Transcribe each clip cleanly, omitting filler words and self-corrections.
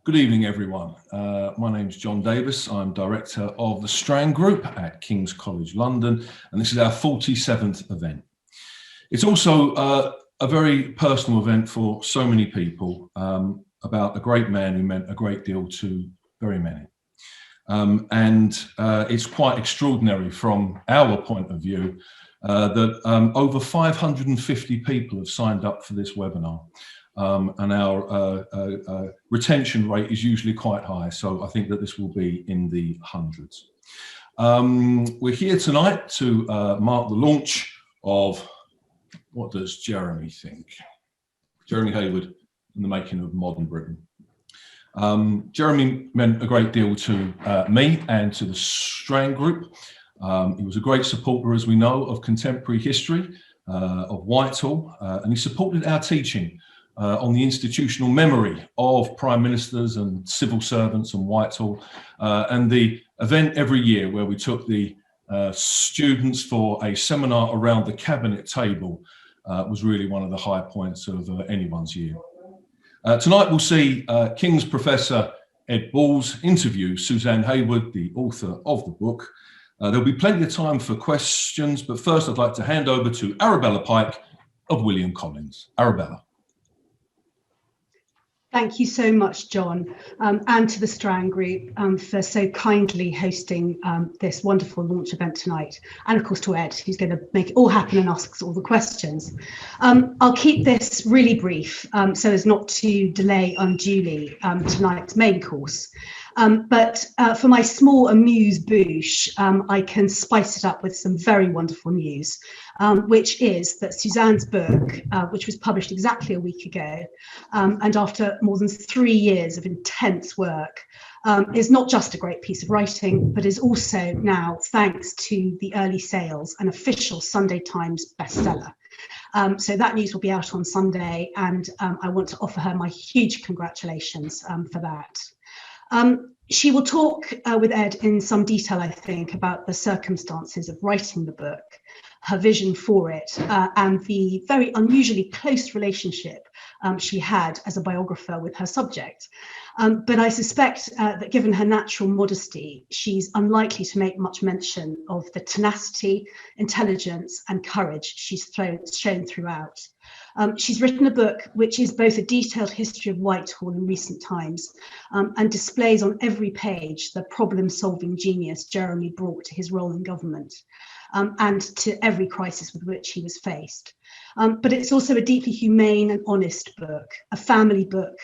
Good evening, everyone. My name's John Davis. I'm Director of the Strand Group at King's College London, and this is our 47th event. It's also a very personal event for so many people, about a great man who meant a great deal to very many. It's quite extraordinary from our point of view that over 550 people have signed up for this webinar. And our retention rate is usually quite high, so I think that this will be in the hundreds. We're here tonight to mark the launch of, what does Jeremy think? Jeremy Heywood and the Making of Modern Britain. Jeremy meant a great deal to me and to the Strand Group. He was a great supporter, as we know, of contemporary history, of Whitehall, and he supported our teaching on the institutional memory of prime ministers and civil servants and Whitehall, and the event every year where we took the students for a seminar around the cabinet table was really one of the high points of anyone's year. Tonight we'll see King's Professor Ed Balls interview Suzanne Heywood, the author of the book. There'll be plenty of time for questions, but first I'd like to hand over to Arabella Pike of William Collins. Arabella. Thank you so much, John, and to the Strand Group for so kindly hosting this wonderful launch event tonight. And of course to Ed, who's going to make it all happen and ask us all the questions. I'll keep this really brief so as not to delay unduly tonight's main course. But for my small amuse-bouche, I can spice it up with some very wonderful news, which is that Suzanne's book, which was published exactly a week ago, and after more than 3 years of intense work, is not just a great piece of writing, but is also now, thanks to the early sales, an official Sunday Times bestseller. So that news will be out on Sunday, and I want to offer her my huge congratulations for that. She will talk with Ed in some detail, I think, about the circumstances of writing the book, her vision for it, and the very unusually close relationship she had as a biographer with her subject. But I suspect that given her natural modesty, she's unlikely to make much mention of the tenacity, intelligence, and courage she's shown throughout. She's written a book which is both a detailed history of Whitehall in recent times and displays on every page the problem-solving genius Jeremy brought to his role in government and to every crisis with which he was faced. But it's also a deeply humane and honest book, a family book.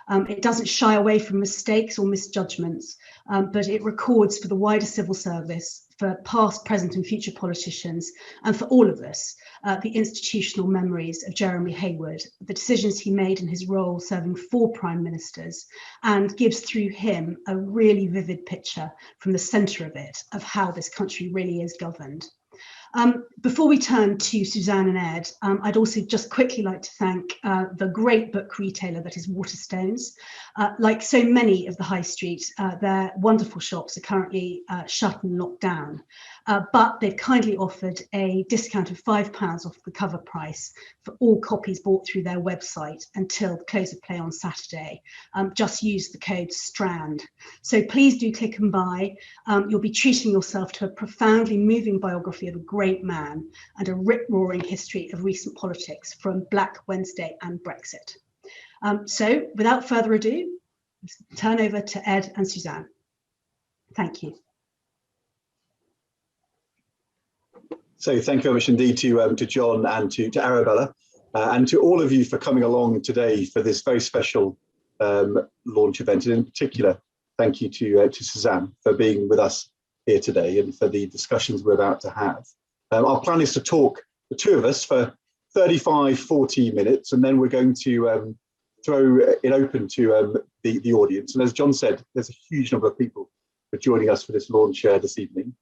It doesn't shy away from mistakes or misjudgments, but it records for the wider civil service, for past, present and future politicians, and for all of us, the institutional memories of Jeremy Heywood, the decisions he made in his role serving 4 prime ministers, and gives through him a really vivid picture from the centre of it of how this country really is governed. Before we turn to Suzanne and Ed, I'd also just quickly like to thank the great book retailer that is Waterstones. Like so many of the high street, their wonderful shops are currently shut and locked down, but they've kindly offered a discount of £5 off the cover price for all copies bought through their website until the close of play on Saturday. Just use the code STRAND. So please do click and buy. You'll be treating yourself to a profoundly moving biography of a great man and a rip-roaring history of recent politics from Black Wednesday and Brexit. So without further ado, let's turn over to Ed and Suzanne. Thank you. So thank you very much indeed to John and to Arabella and to all of you for coming along today for this very special launch event. And in particular, thank you to Suzanne for being with us here today and for the discussions we're about to have. Our plan is to talk, the two of us, for 35, 40 minutes, and then we're going to throw it open to the audience. And as John said, there's a huge number of people for joining us for this launch this evening.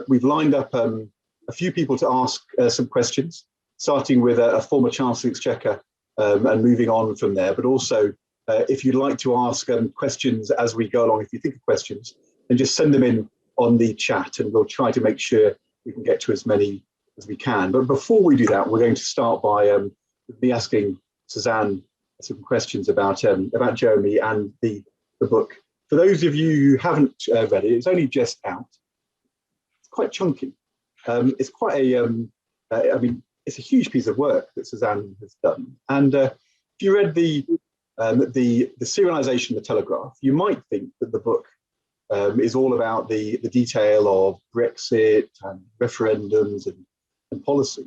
We've lined up a few people to ask some questions, starting with a former Chancellor of the Exchequer and moving on from there. But also, if you'd like to ask questions as we go along, if you think of questions, then just send them in on the chat and we'll try to make sure we can get to as many as we can. But before we do that, we're going to start by me asking Suzanne some questions about Jeremy and the the book. For those of you who haven't read it, it's only just out. It's quite chunky. It's quite a, I mean, it's a huge piece of work that Suzanne has done. And if you read the serialization of the Telegraph, you might think that the book is all about the detail of Brexit and referendums and policy.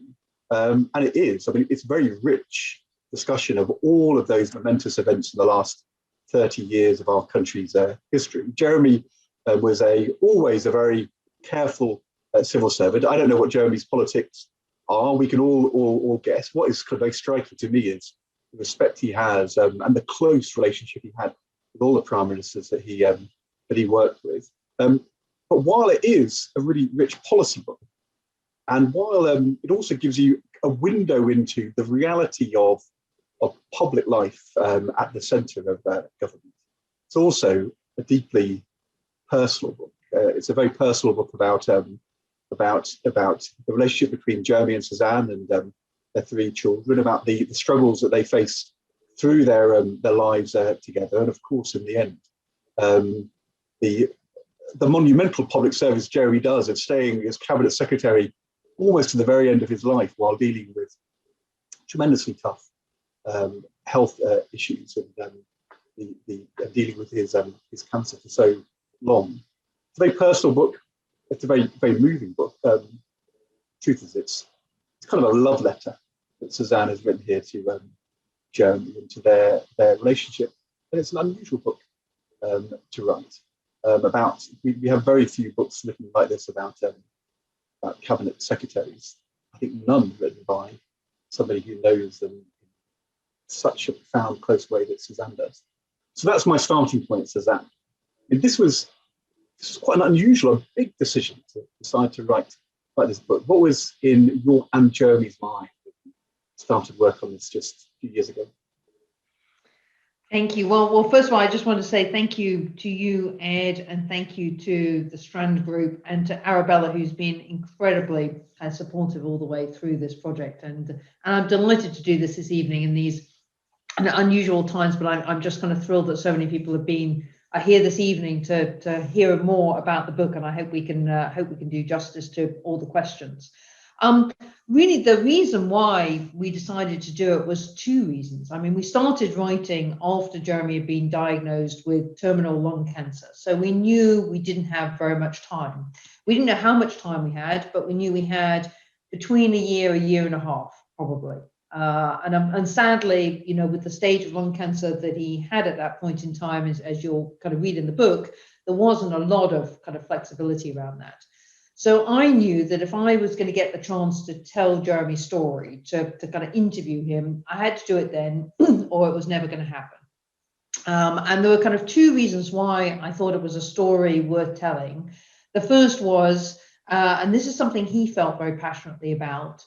And it is. I mean, it's a very rich discussion of all of those momentous events in the last 30 years of our country's history. Jeremy was always a very careful civil servant. I don't know what Jeremy's politics are. We can all guess. What is kind of very striking to me is the respect he has and the close relationship he had with all the prime ministers that he worked with. But while it is a really rich policy book, and while it also gives you a window into the reality of public life at the centre of government, it's also a deeply personal book. It's a very personal book about the relationship between Jeremy and Suzanne and their 3 children, about the struggles that they face through their lives together, and of course, in the end, the monumental public service Jeremy does of staying as cabinet secretary almost to the very end of his life while dealing with tremendously tough health issues and dealing with his cancer for so long. It's a very personal book. It's a very, very moving book. Truth is, it's kind of a love letter that Suzanne has written here to Jeremy and to their relationship. And it's an unusual book to write. We have very few books written like this about cabinet secretaries. I think none written by somebody who knows them in such a profound, close way that Suzanne does. So that's my starting point, Suzanne. And this was quite an unusual, a big decision to decide to write this book. What was in your and Jeremy's mind when you started work on this just a few years ago? Thank you. Well, first of all, I just want to say thank you to you, Ed, and thank you to the Strand group and to Arabella, who's been incredibly supportive all the way through this project. And I'm delighted to do this evening in these unusual times, but I'm just kind of thrilled that so many people are here this evening to hear more about the book, and I hope we can do justice to all the questions. Really, the reason why we decided to do it was 2 reasons. I mean, we started writing after Jeremy had been diagnosed with terminal lung cancer. So we knew we didn't have very much time. We didn't know how much time we had, but we knew we had between a year and a half, probably. And sadly, you know, with the stage of lung cancer that he had at that point in time, as you'll kind of read in the book, there wasn't a lot of kind of flexibility around that. So I knew that if I was going to get the chance to tell Jeremy's story, to kind of interview him, I had to do it then, or it was never going to happen. And there were kind of 2 reasons why I thought it was a story worth telling. The first was, and this is something he felt very passionately about,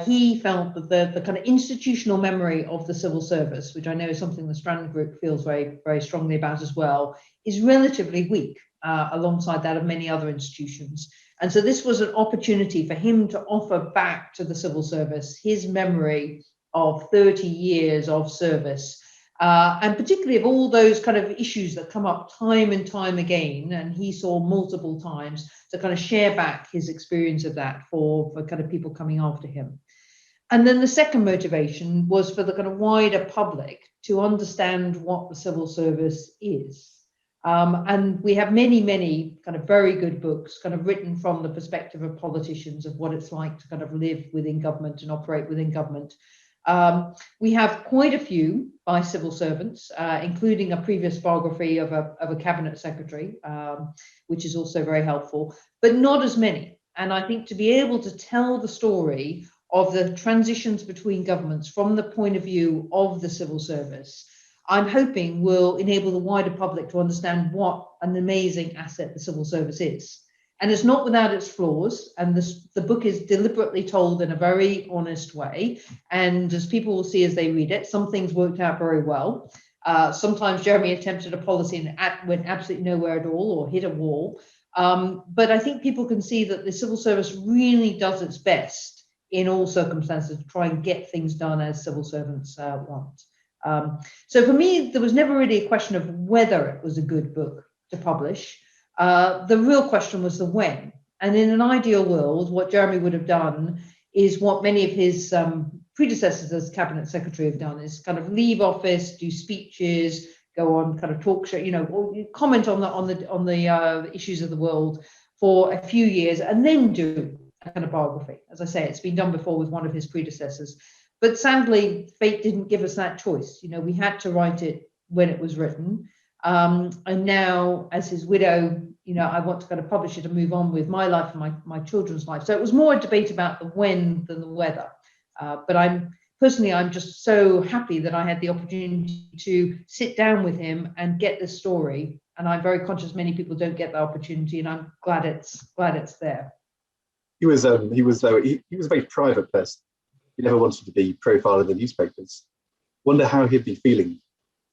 he felt that the kind of institutional memory of the civil service, which I know is something the Strand Group feels very, very strongly about as well, is relatively weak alongside that of many other institutions. And so this was an opportunity for him to offer back to the civil service his memory of 30 years of service, and particularly of all those kind of issues that come up time and time again, and he saw multiple times, to kind of share back his experience of that for kind of people coming after him. And then the second motivation was for the kind of wider public to understand what the civil service is. And we have many kind of very good books kind of written from the perspective of politicians of what it's like to kind of live within government and operate within government. We have quite a few by civil servants, including a previous biography of a cabinet secretary, which is also very helpful, but not as many. And I think to be able to tell the story of the transitions between governments from the point of view of the civil service, I'm hoping will enable the wider public to understand what an amazing asset the civil service is. And it's not without its flaws, and the book is deliberately told in a very honest way. And as people will see as they read it, some things worked out very well. Sometimes Jeremy attempted a policy and went absolutely nowhere at all or hit a wall. But I think people can see that the civil service really does its best in all circumstances to try and get things done as civil servants want. So for me, there was never really a question of whether it was a good book to publish. The real question was the when. And in an ideal world, what Jeremy would have done is what many of his predecessors as cabinet secretary have done, is kind of leave office, do speeches, go on kind of talk show, or comment on the issues of the world for a few years, and then do a kind of biography. As I say, it's been done before with one of his predecessors, but sadly, fate didn't give us that choice. We had to write it when it was written, and now, as his widow, I want to kind of publish it and move on with my life and my children's life. So it was more a debate about the when than the whether. But I'm just so happy that I had the opportunity to sit down with him and get this story. And I'm very conscious many people don't get the opportunity, and I'm glad it's there. He was a very private person. He never wanted to be profiled in the newspapers. Wonder how he'd be feeling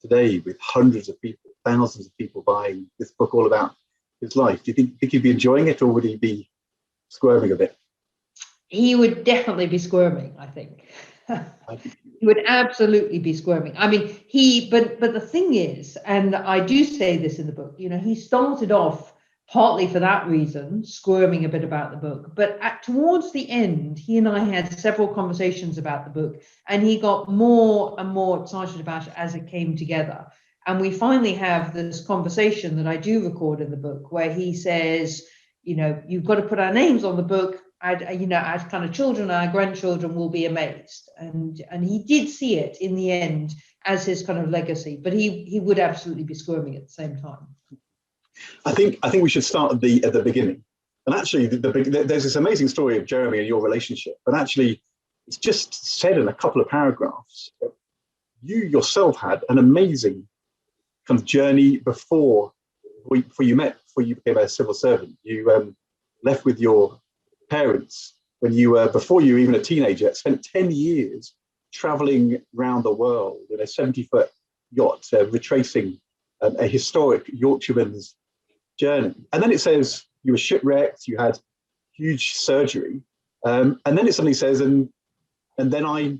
today with hundreds of people, thousands of people buying this book all about his life. Do you think he'd be enjoying it, or would he be squirming a bit? He would definitely be squirming, I think. He would absolutely be squirming. I mean, but the thing is, and I do say this in the book, he started off partly for that reason, squirming a bit about the book. But towards the end, he and I had several conversations about the book, and he got more and more excited about it as it came together. And we finally have this conversation that I do record in the book, where he says, you've got to put our names on the book. Our kind of children, our grandchildren will be amazed. And he did see it in the end as his kind of legacy, but he would absolutely be squirming at the same time. I think we should start at the beginning. And actually, there's this amazing story of Jeremy and your relationship. But actually, it's just said in a couple of paragraphs. You yourself had an amazing kind of journey before you became a civil servant. You left with your parents when you were, before you were even a teenager, spent 10 years traveling around the world in a 70-foot yacht, retracing a historic Yorkshireman's journey. And then it says you were shipwrecked, you had huge surgery, and then it suddenly says, and then I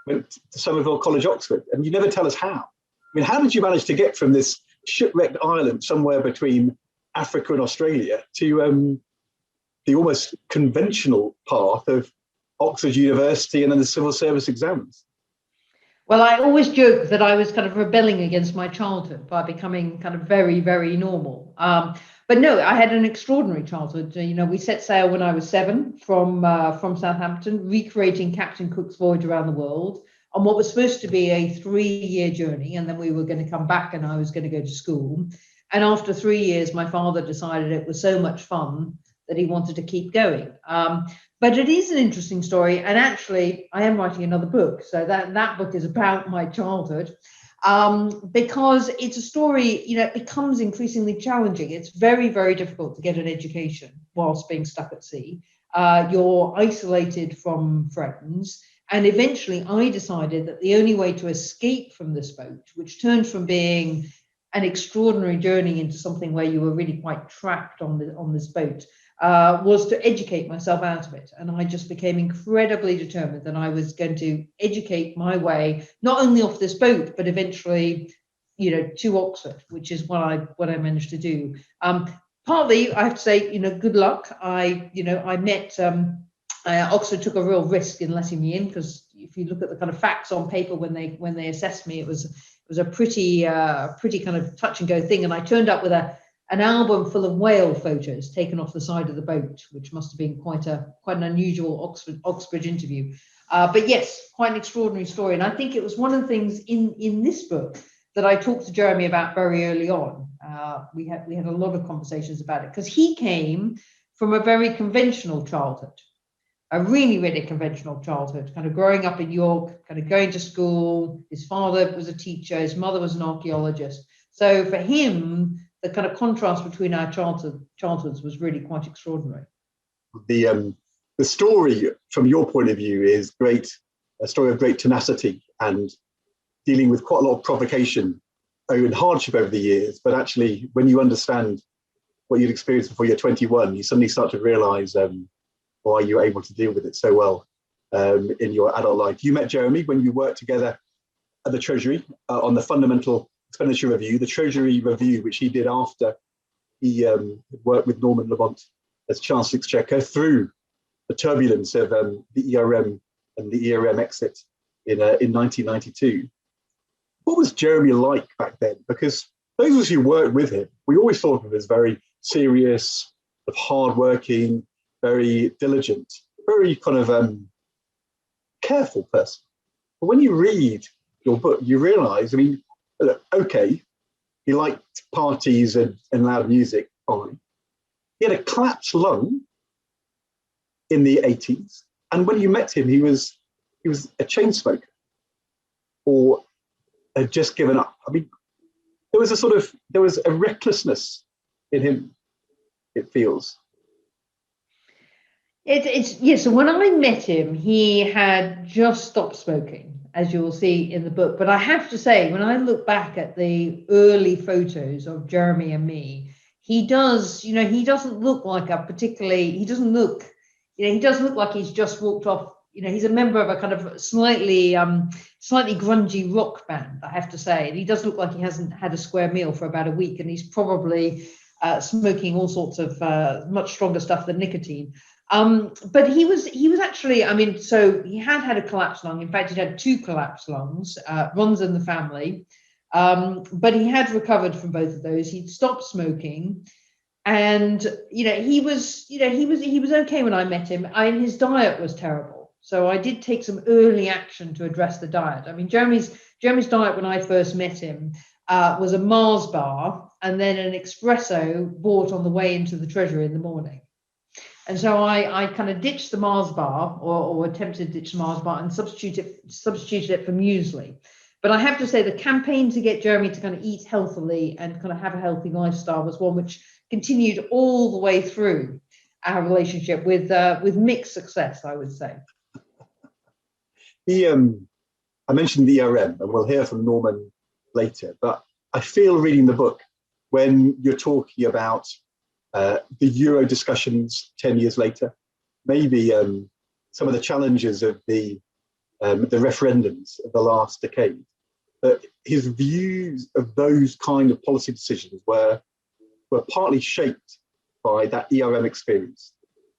went to Somerville College, Oxford, and you never tell us how. I mean, how did you manage to get from this shipwrecked island somewhere between Africa and Australia to the almost conventional path of Oxford University and then the civil service exams? Well, I always joke that I was kind of rebelling against my childhood by becoming kind of very, very normal. But no, I had an extraordinary childhood. We set sail when I was 7 from Southampton, recreating Captain Cook's voyage around the world on what was supposed to be a 3-year journey. And then we were going to come back and I was going to go to school. And after 3 years, my father decided it was so much fun that he wanted to keep going. But it is an interesting story. And actually, I am writing another book. So that book is about my childhood, because it's a story, it becomes increasingly challenging. It's very, very difficult to get an education whilst being stuck at sea. You're isolated from friends. And eventually I decided that the only way to escape from this boat, which turned from being an extraordinary journey into something where you were really quite trapped on this boat, was to educate myself out of it. And I just became incredibly determined that I was going to educate my way, not only off this boat, but eventually, to Oxford, which is what I managed to do. Partly, I have to say, good luck. I met, Oxford took a real risk in letting me in, because if you look at the kind of facts on paper when they assessed me, it was a pretty kind of touch and go thing. And I turned up with an album full of whale photos taken off the side of the boat, which must have been quite an unusual Oxbridge interview. But yes, quite an extraordinary story. And I think it was one of the things in this book that I talked to Jeremy about very early on. We had a lot of conversations about it, because he came from a very conventional childhood, a really, really conventional childhood, kind of growing up in York, kind of going to school. His father was a teacher, his mother was an archaeologist. So for him, the kind of contrast between our childhoods was really quite extraordinary. The story, from your point of view, is great, a story of great tenacity and dealing with quite a lot of provocation and hardship over the years. But actually, when you understand what you'd experienced before you're 21, you suddenly start to realize why you were able to deal with it so well in your adult life. You met Jeremy when you worked together at the Treasury on the Fundamental Expenditure Review, the Treasury Review, which he did after he worked with Norman Lamont as Chancellor Exchequer through the turbulence of the ERM and the ERM exit in 1992. What was Jeremy like back then? Because those of us who worked with him, we always thought of him as very serious, hardworking, very diligent, very kind of careful person. But when you read your book, you realise, I mean, look, okay, he liked parties and loud music, fine. He had a collapsed lung in the 80s, and when you met him, he was a chain smoker, or had just given up. I mean, there was a recklessness in him, it feels. Yes. So when I met him, he had just stopped smoking, as you'll see in the book. But I have to say, when I look back at the early photos of Jeremy and me, he doesn't look like he doesn't look like he's just walked off. He's a member of a kind of slightly grungy rock band, I have to say. And he does look like he hasn't had a square meal for about a week, and he's probably smoking all sorts of much stronger stuff than nicotine. But he was actually, I mean, so he had a collapsed lung. In fact, he'd had 2 collapsed lungs, runs in the family. But he had recovered from both of those. He'd stopped smoking, and he was okay when I met him. His diet was terrible, so I did take some early action to address the diet. I mean, Jeremy's diet when I first met him was a Mars bar and then an espresso bought on the way into the Treasury in the morning. And so I kind of ditched the Mars bar, or attempted to ditch the Mars bar, and substituted it for muesli. But I have to say, the campaign to get Jeremy to kind of eat healthily and kind of have a healthy lifestyle was one which continued all the way through our relationship with mixed success, I would say. I mentioned the ERM, and we'll hear from Norman later, but I feel reading the book when you're talking about the Euro discussions 10 years later, maybe some of the challenges of the referendums of the last decade, that his views of those kind of policy decisions were partly shaped by that ERM experience,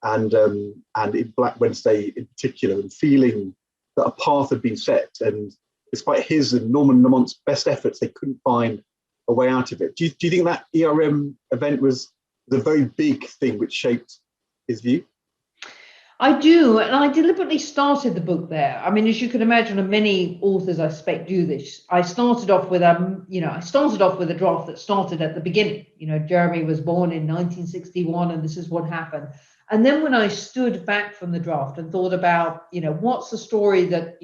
and in Black Wednesday in particular, and feeling that a path had been set, and despite his and Norman Lamont's best efforts, they couldn't find a way out of it. Do you think that ERM event was the very big thing which shaped his view? I do, and I deliberately started the book there. I mean, as you can imagine, and many authors I suspect do this, I started off with a draft that started at the beginning. Jeremy was born in 1961, and this is what happened. And then when I stood back from the draft and thought about, what's the story that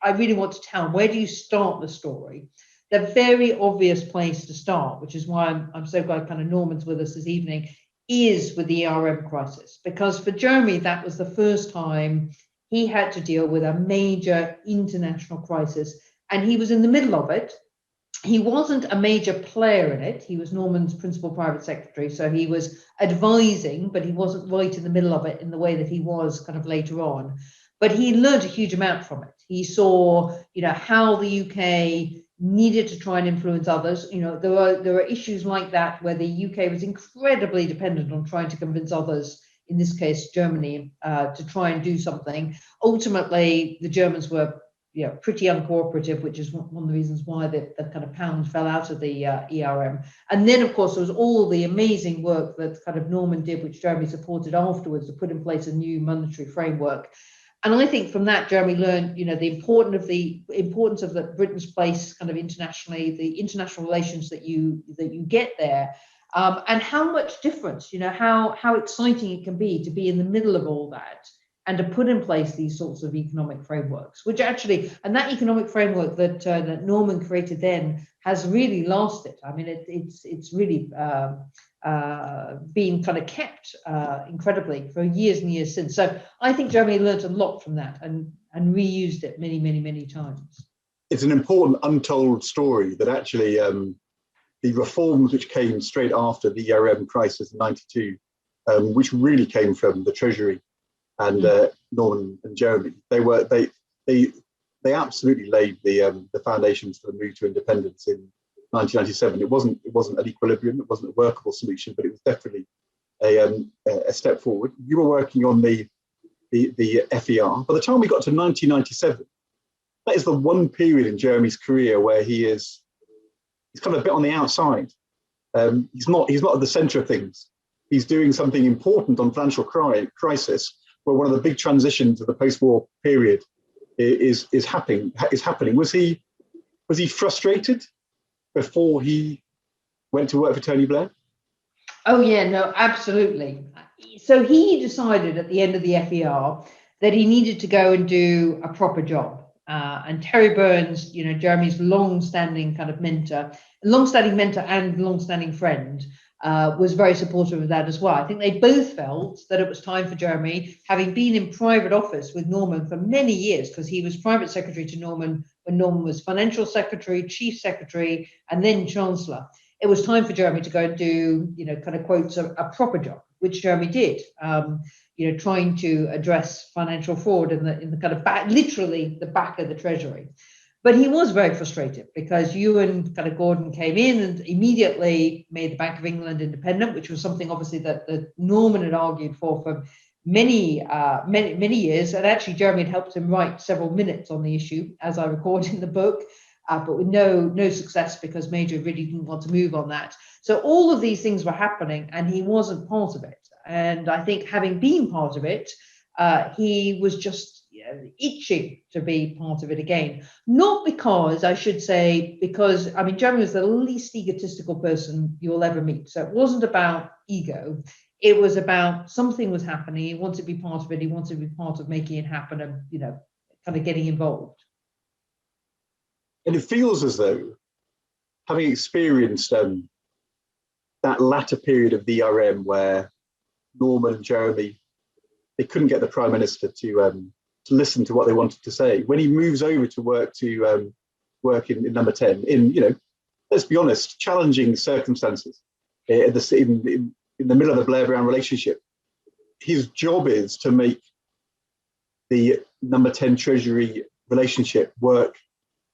I really want to tell? Where do you start the story? The very obvious place to start, which is why I'm so glad kind of Norman's with us this evening, is with the ERM crisis. Because for Jeremy, that was the first time he had to deal with a major international crisis, and he was in the middle of it. He wasn't a major player in it. He was Norman's principal private secretary, so he was advising, but he wasn't right in the middle of it in the way that he was kind of later on. But he learned a huge amount from it. He saw, how the UK needed to try and influence others. There were issues like that where the UK was incredibly dependent on trying to convince others, in this case Germany, to try and do something. Ultimately, the Germans were pretty uncooperative, which is one of the reasons why the kind of pound fell out of the ERM. And then, of course, there was all the amazing work that kind of Norman did, which Jeremy supported afterwards, to put in place a new monetary framework. And I think from that, Jeremy learned, the importance of the Britain's place kind of internationally, the international relations that you get there, and how much difference, how exciting it can be to be in the middle of all that and to put in place these sorts of economic frameworks, which actually, and that economic framework that Norman created then has really lasted. I mean, it's really been kind of kept incredibly for years and years since. So I think Jeremy learned a lot from that and reused it many, many, many times. It's an important untold story that actually the reforms which came straight after the ERM crisis in '92, which really came from the Treasury and Norman and Jeremy, they they absolutely laid the foundations for the move to independence in 1997. It wasn't an equilibrium, it wasn't a workable solution, but it was definitely a step forward. You were working on the FER. By the time we got to 1997, that is the one period in Jeremy's career where he's kind of a bit on the outside. He's not at the centre of things. He's doing something important on financial crisis, where one of the big transitions of the post-war period is happening. Was he frustrated before he went to work for Tony Blair? Oh yeah, no, absolutely. So he decided at the end of the FER that he needed to go and do a proper job. And Terry Burns, Jeremy's long-standing kind of mentor and long-standing friend, was very supportive of that as well. I think they both felt that it was time for Jeremy, having been in private office with Norman for many years, because he was private secretary to Norman when Norman was financial secretary, chief secretary, and then chancellor. It was time for Jeremy to go and do, kind of quotes, a proper job, which Jeremy did. Trying to address financial fraud in the kind of back, literally the back of the Treasury. But he was very frustrated because you and kind of Gordon came in and immediately made the Bank of England independent, which was something obviously that Norman had argued for many years. And actually, Jeremy had helped him write several minutes on the issue, as I record in the book, but with no success because Major really didn't want to move on that. So all of these things were happening and he wasn't part of it. And I think having been part of it, he was just itching to be part of it again. Not because, I should say, because Jeremy was the least egotistical person you'll ever meet. So it wasn't about ego. It was about something was happening. He wanted to be part of it. He wanted to be part of making it happen and, kind of getting involved. And it feels as though, having experienced that latter period of the ERM where Norman and Jeremy, they couldn't get the Prime Minister to listen to what they wanted to say. When he moves over to work in Number 10, in let's be honest, challenging circumstances, in the middle of the Blair-Brown relationship, his job is to make the Number 10 Treasury relationship work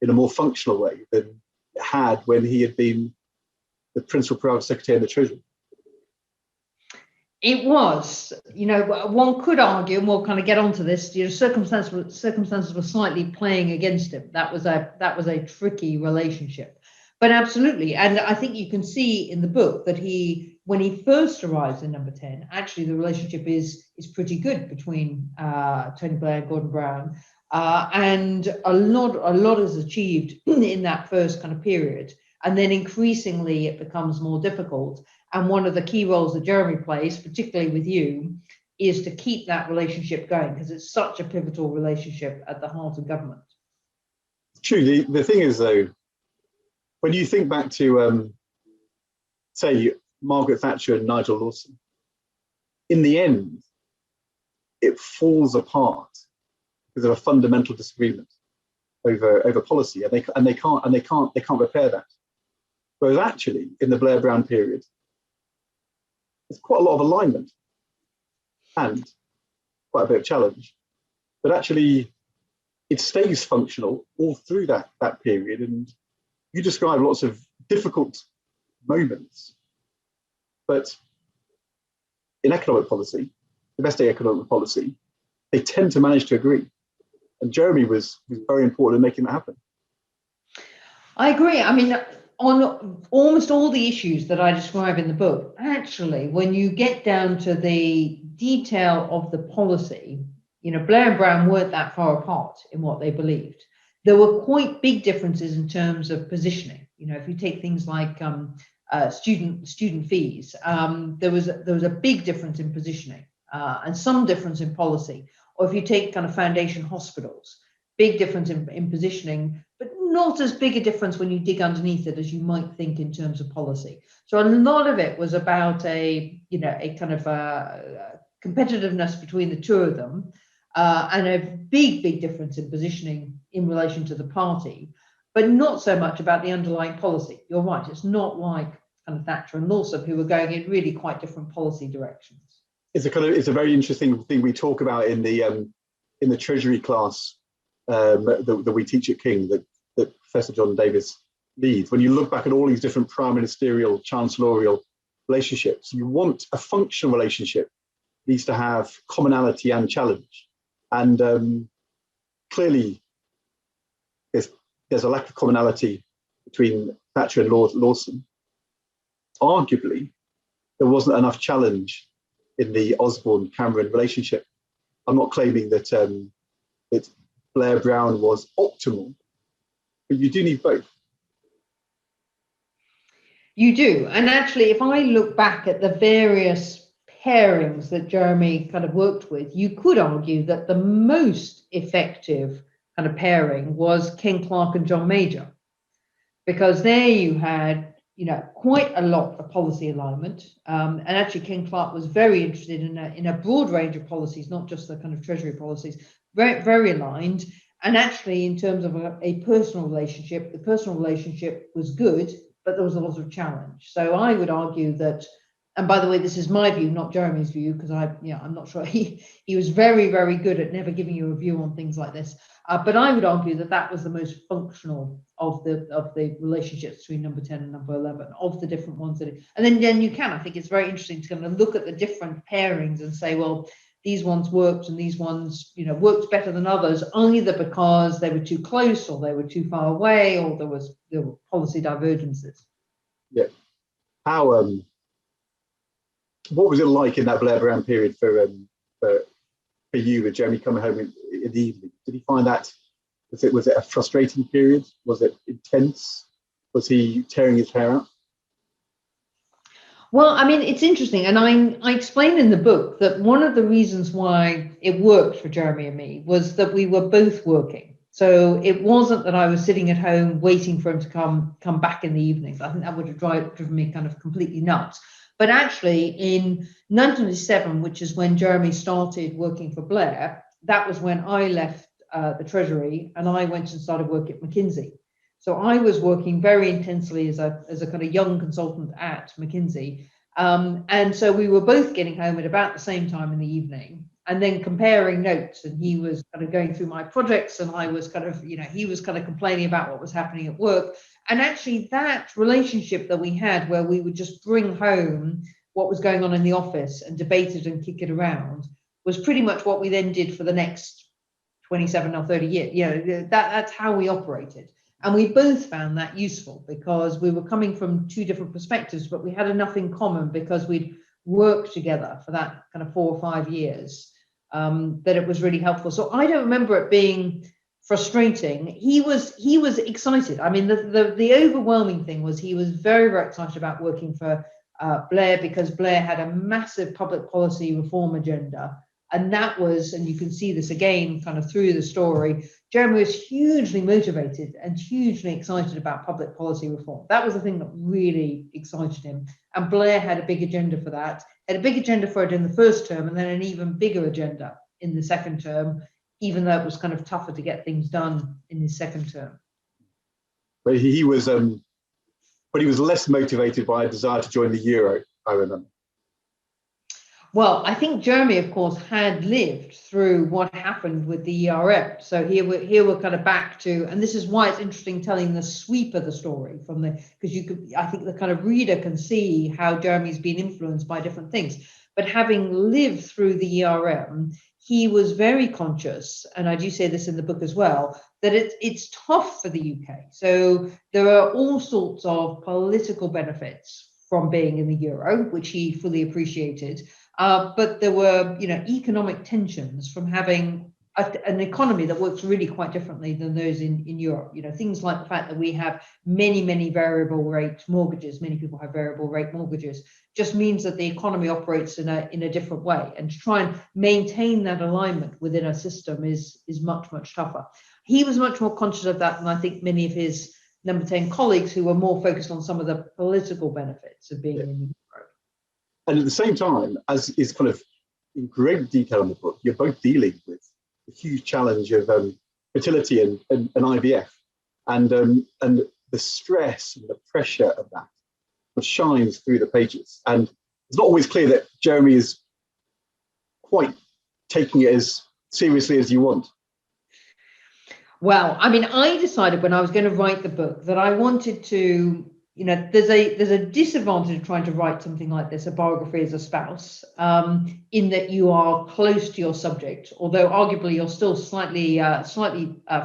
in a more functional way than it had when he had been the principal private secretary in the Treasury. It was, one could argue, and we'll kind of get onto this, circumstances were slightly playing against him. That was a tricky relationship. But absolutely, and I think you can see in the book that when he first arrives in Number 10, actually the relationship is pretty good between Tony Blair and Gordon Brown. And a lot is achieved in that first kind of period. And then increasingly it becomes more difficult. And one of the key roles that Jeremy plays, particularly with you, is to keep that relationship going because it's such a pivotal relationship at the heart of government. True. The thing is, though, when you think back to, say, Margaret Thatcher and Nigel Lawson, in the end, it falls apart because of a fundamental disagreement over policy, and they can't repair that. Whereas actually, in the Blair-Brown period, there's quite a lot of alignment and quite a bit of challenge, but actually it stays functional all through that period. And you describe lots of difficult moments, but in economic policy, domestic economic policy, they tend to manage to agree. And Jeremy was very important in making that happen. I agree. On almost all the issues that I describe in the book, actually, when you get down to the detail of the policy, Blair and Brown weren't that far apart in what they believed. There were quite big differences in terms of positioning. If you take things like student fees, there was a big difference in positioning and some difference in policy. Or if you take kind of foundation hospitals, big difference in positioning, but not as big a difference when you dig underneath it as you might think in terms of policy. So a lot of it was about a kind of competitiveness between the two of them, and a big difference in positioning in relation to the party, but not so much about the underlying policy. You're right, it's not like kind of Thatcher and Lawson, who were going in really quite different policy directions. It's a very interesting thing we talk about in the Treasury class that we teach at King, that Professor John Davis leads. When you look back at all these different prime ministerial, chancellorial relationships, you want a functional relationship. It needs to have commonality and challenge. And clearly, there's a lack of commonality between Thatcher and Lawson. Arguably, there wasn't enough challenge in the Osborne-Cameron relationship. I'm not claiming that Blair-Brown was optimal, but you do need both. You do. And actually, if I look back at the various pairings that Jeremy kind of worked with, you could argue that the most effective kind of pairing was Ken Clarke and John Major, because there you had, you know, quite a lot of policy alignment. And actually, Ken Clarke was very interested in a broad range of policies, not just the kind of Treasury policies, very, very aligned. And actually, in terms of a personal relationship, the personal relationship was good, but there was a lot of challenge. So I would argue that, and by the way, this is my view, not Jeremy's view, because I'm not sure he was very, very good at never giving you a view on things like this. But I would argue that that was the most functional of the relationships between number 10 and number 11, of the different ones that and then you can, I think it's very interesting to kind of look at the different pairings and say, well, these ones worked and these ones, you know, worked better than others, either because they were too close or they were too far away, or there were policy divergences. Yeah. How what was it like in that Blair-Brown period for you with Jeremy coming home in the evening? Did he find that, was it a frustrating period? Was it intense? Was he tearing his hair out? Well, I mean, it's interesting, and I explain in the book that one of the reasons why it worked for Jeremy and me was that we were both working. So it wasn't that I was sitting at home waiting for him to come back in the evenings. I think that would have driven me kind of completely nuts. But actually, in 1997, which is when Jeremy started working for Blair, that was when I left the Treasury and I went and started working at McKinsey. So I was working very intensely as a kind of young consultant at McKinsey. And so we were both getting home at about the same time in the evening and then comparing notes. And he was kind of going through my projects and I was kind of, you know, he was kind of complaining about what was happening at work. And actually that relationship that we had where we would just bring home what was going on in the office and debate it and kick it around was pretty much what we then did for the next 27 or 30 years. You know, that's how we operated. And we both found that useful because we were coming from two different perspectives, but we had enough in common because we'd worked together for that kind of 4 or 5 years, that it was really helpful. So I don't remember it being frustrating. He was excited. I mean, the overwhelming thing was he was very, very excited about working for Blair because Blair had a massive public policy reform agenda. And that was, and you can see this again kind of through the story, Jeremy was hugely motivated and hugely excited about public policy reform. That was the thing that really excited him. And Blair had a big agenda for that, had a big agenda for it in the first term, and then an even bigger agenda in the second term, even though it was kind of tougher to get things done in his second term. But he was less motivated by a desire to join the Euro, I remember. Well, I think Jeremy, of course, had lived through what happened with the ERM. So here we're kind of back to, and this is why it's interesting telling the sweep of the story from the, because I think the kind of reader can see how Jeremy's been influenced by different things. But having lived through the ERM, he was very conscious, and I do say this in the book as well, that it's tough for the UK. So there are all sorts of political benefits from being in the Euro, which he fully appreciated. But there were, you know, economic tensions from having an economy that works really quite differently than those in Europe. You know, things like the fact that we have many variable rate mortgages. Many people have variable rate mortgages. Just means that the economy operates in a different way. And to try and maintain that alignment within a system is much tougher. He was much more conscious of that than I think many of his number 10 colleagues who were more focused on some of the political benefits of being in the Euro. And at the same time, as is kind of in great detail in the book, you're both dealing with the huge challenge of fertility and IVF, and the stress and the pressure of that shines through the pages. And it's not always clear that Jeremy is quite taking it as seriously as you want. Well, I mean, I decided when I was going to write the book that I wanted to, there's a disadvantage of trying to write something like this, a biography as a spouse, in that you are close to your subject, although arguably you're still slightly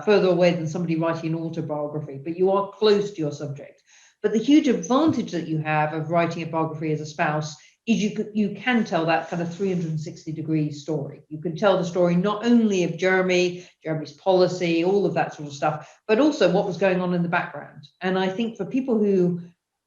further away than somebody writing an autobiography, but you are close to your subject. But the huge advantage that you have of writing a biography as a spouse is you can tell that kind of 360-degree story. You can tell the story not only of Jeremy's policy, all of that sort of stuff, but also what was going on in the background. And I think for people who,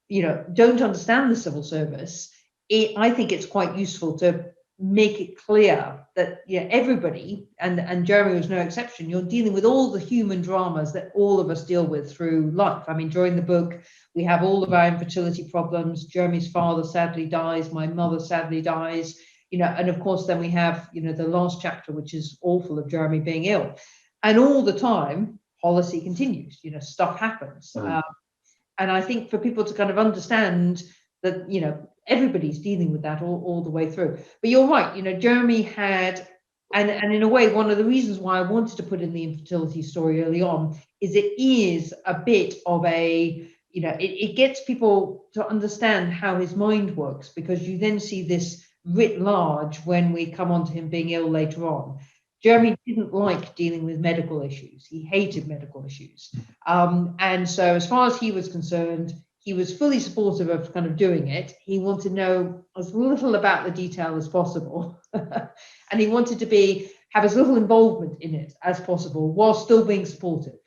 don't understand the civil service, I think it's quite useful to make it clear that everybody, and Jeremy was no exception, you're dealing with all the human dramas that all of us deal with through life. I mean, during the book, we have all of our infertility problems. Jeremy's father sadly dies, my mother sadly dies, and of course then we have, the last chapter, which is awful, of Jeremy being ill. And all the time, policy continues, stuff happens. And I think for people to kind of understand that, everybody's dealing with that all the way through. But you're right, Jeremy had, and in a way, one of the reasons why I wanted to put in the infertility story early on is it is a bit of a, it gets people to understand how his mind works, because you then see this writ large when we come on to him being ill later on. Jeremy didn't like dealing with medical issues. He hated medical issues. And so as far as he was concerned, he was fully supportive of kind of doing it. He wanted to know as little about the detail as possible. And he wanted to have as little involvement in it as possible while still being supportive.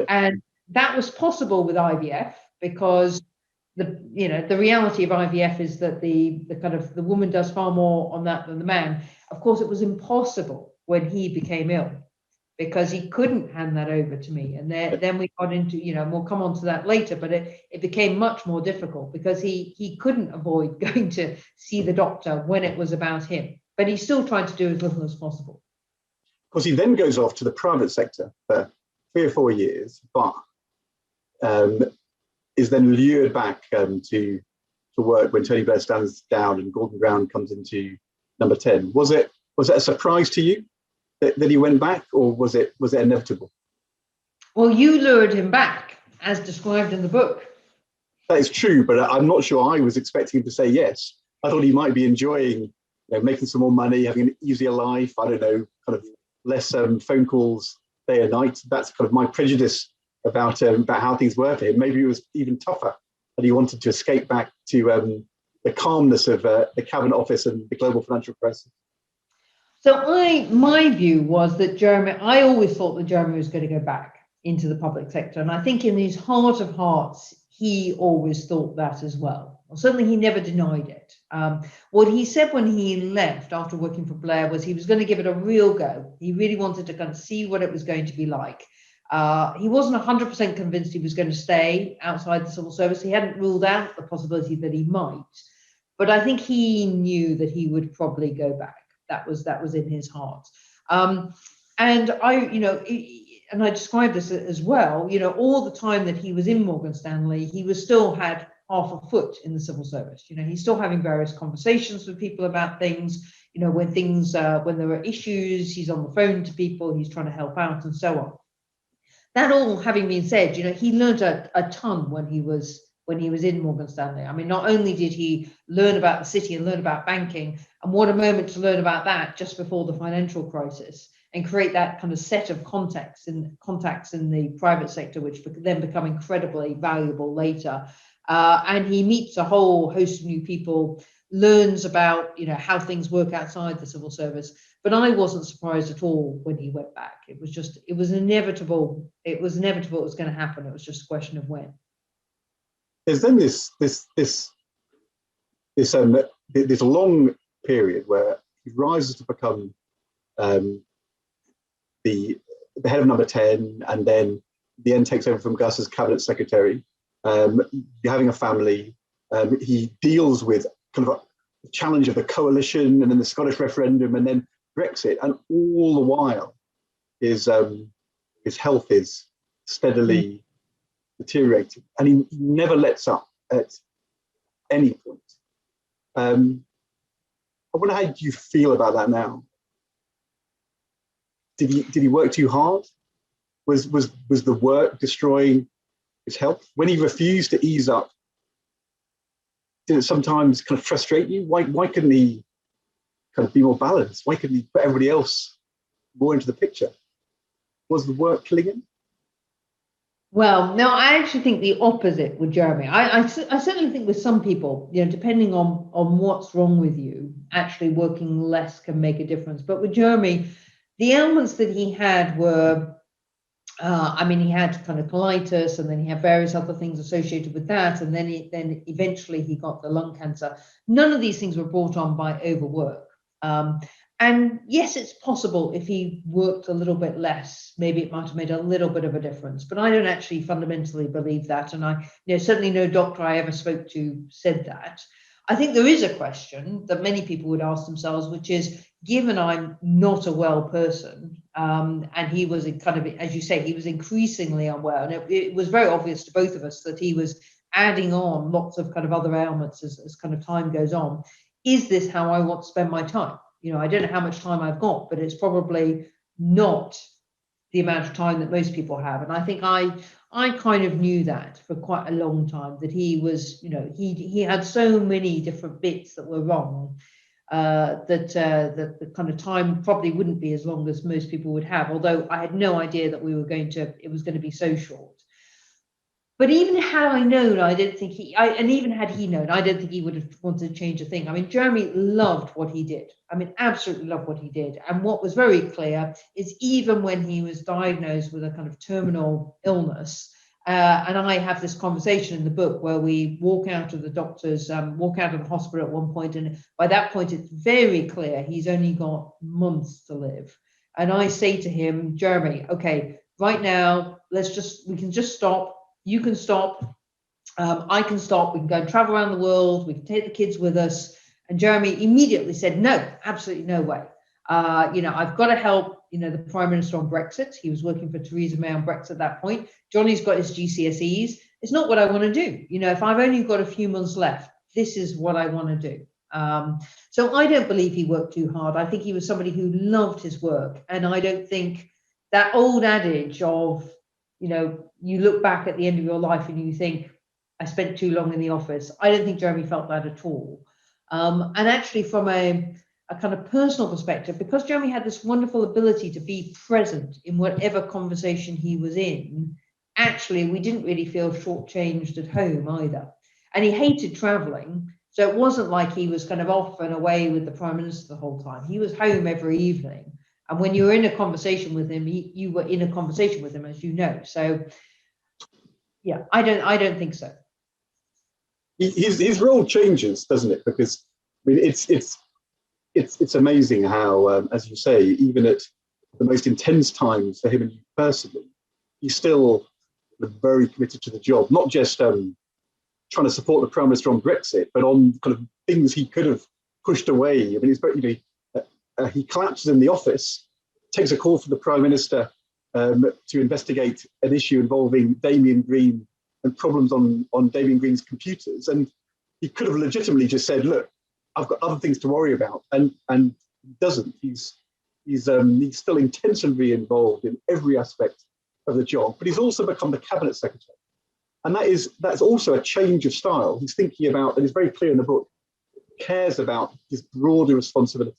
And that was possible with IVF because the reality of IVF is that the woman does far more on that than the man. Of course, it was impossible when he became ill, because he couldn't hand that over to me. And then we got into, and we'll come on to that later, but it became much more difficult because he couldn't avoid going to see the doctor when it was about him, but he still tried to do as little as possible. Of course, he then goes off to the private sector for 3 or 4 years, but is then lured back to work when Tony Blair stands down and Gordon Brown comes into number 10. Was it a surprise to you that he went back, or was it inevitable? Well, you lured him back, as described in the book. That is true, but I'm not sure I was expecting him to say yes. I thought he might be enjoying making some more money, having an easier life, I don't know, kind of less phone calls day and night. That's kind of my prejudice about how things were for him. Maybe it was even tougher, that he wanted to escape back to the calmness of the Cabinet Office and the global financial crisis. So my view was that I always thought that Jeremy was going to go back into the public sector. And I think in his heart of hearts, he always thought that as well. Well, certainly he never denied it. What he said when he left after working for Blair was he was going to give it a real go. He really wanted to kind of see what it was going to be like. He wasn't 100% convinced he was going to stay outside the civil service. He hadn't ruled out the possibility that he might, but I think he knew that he would probably go back. That was in his heart. And I described this as well, all the time that he was in Morgan Stanley, he still had half a foot in the civil service. He's still having various conversations with people about things, when there are issues, he's on the phone to people, he's trying to help out and so on. That all having been said, he learned a ton when he was in Morgan Stanley. I mean, not only did he learn about the city and learn about banking, and what a moment to learn about that just before the financial crisis, and create that kind of set of contacts in the private sector, which then become incredibly valuable later. And he meets a whole host of new people, learns about how things work outside the civil service. But I wasn't surprised at all when he went back. It was inevitable. It was inevitable it was going to happen. It was just a question of when. There's then this long period where he rises to become the head of number 10, and then the end takes over from Gus as cabinet secretary. You're having a family. He deals with kind of a challenge of the coalition, and then the Scottish referendum, and then Brexit, and all the while his health is steadily deteriorating, and he never lets up at any point. I wonder, how do you feel about that now? Did he work too hard? Was the work destroying his health? When he refused to ease up, did it sometimes kind of frustrate you? Why couldn't he kind of be more balanced? Why couldn't he put everybody else more into the picture? Was the work killing him? Well, no, I actually think the opposite with Jeremy. I certainly think with some people, depending on what's wrong with you, actually working less can make a difference. But with Jeremy, the ailments that he had were, he had kind of colitis, and then he had various other things associated with that, and then eventually he got the lung cancer. None of these things were brought on by overwork. And yes, it's possible if he worked a little bit less, maybe it might have made a little bit of a difference. But I don't actually fundamentally believe that, and I certainly no doctor I ever spoke to said that. I think there is a question that many people would ask themselves, which is, given I'm not a well person, and he was kind of, as you say, he was increasingly unwell, and it was very obvious to both of us that he was adding on lots of kind of other ailments as kind of time goes on. Is this how I want to spend my time? I don't know how much time I've got, but it's probably not the amount of time that most people have. And I think I kind of knew that for quite a long time, that he was, he had so many different bits that were wrong, that the kind of time probably wouldn't be as long as most people would have, although I had no idea that it was going to be so short. But even had I known, I don't think even had he known, I don't think he would have wanted to change a thing. I mean, Jeremy loved what he did. I mean, absolutely loved what he did. And what was very clear is, even when he was diagnosed with a kind of terminal illness, and I have this conversation in the book where we walk out of the hospital at one point, and by that point it's very clear he's only got months to live. And I say to him, Jeremy, okay, right now, we can just stop. You can stop, I can stop, we can go and travel around the world, we can take the kids with us. And Jeremy immediately said, no, absolutely no way. I've got to help, the Prime Minister on Brexit. He was working for Theresa May on Brexit at that point. Johnny's got his GCSEs. It's not what I want to do. If I've only got a few months left, this is what I want to do. So I don't believe he worked too hard. I think he was somebody who loved his work. And I don't think that old adage of, you look back at the end of your life and you think, I spent too long in the office. I don't think Jeremy felt that at all. And actually, from a kind of personal perspective, because Jeremy had this wonderful ability to be present in whatever conversation he was in, actually, we didn't really feel shortchanged at home either. And he hated traveling. So it wasn't like he was kind of off and away with the Prime Minister the whole time. He was home every evening. And when you were in a conversation with him, you were in a conversation with him, as you know. So, yeah, I don't think so. His role changes, doesn't it? Because I mean, it's amazing how, as you say, even at the most intense times for him and you personally, he's still very committed to the job. Not just trying to support the Prime Minister on Brexit, but on kind of things he could have pushed away. I mean, he collapses in the office, takes a call from the Prime Minister to investigate an issue involving Damien Green and problems on Damien Green's computers. And he could have legitimately just said, look, I've got other things to worry about. And he doesn't. He's still intensively involved in every aspect of the job, but he's also become the Cabinet Secretary. And that's also a change of style. He's thinking about, and it's very clear in the book, cares about his broader responsibility.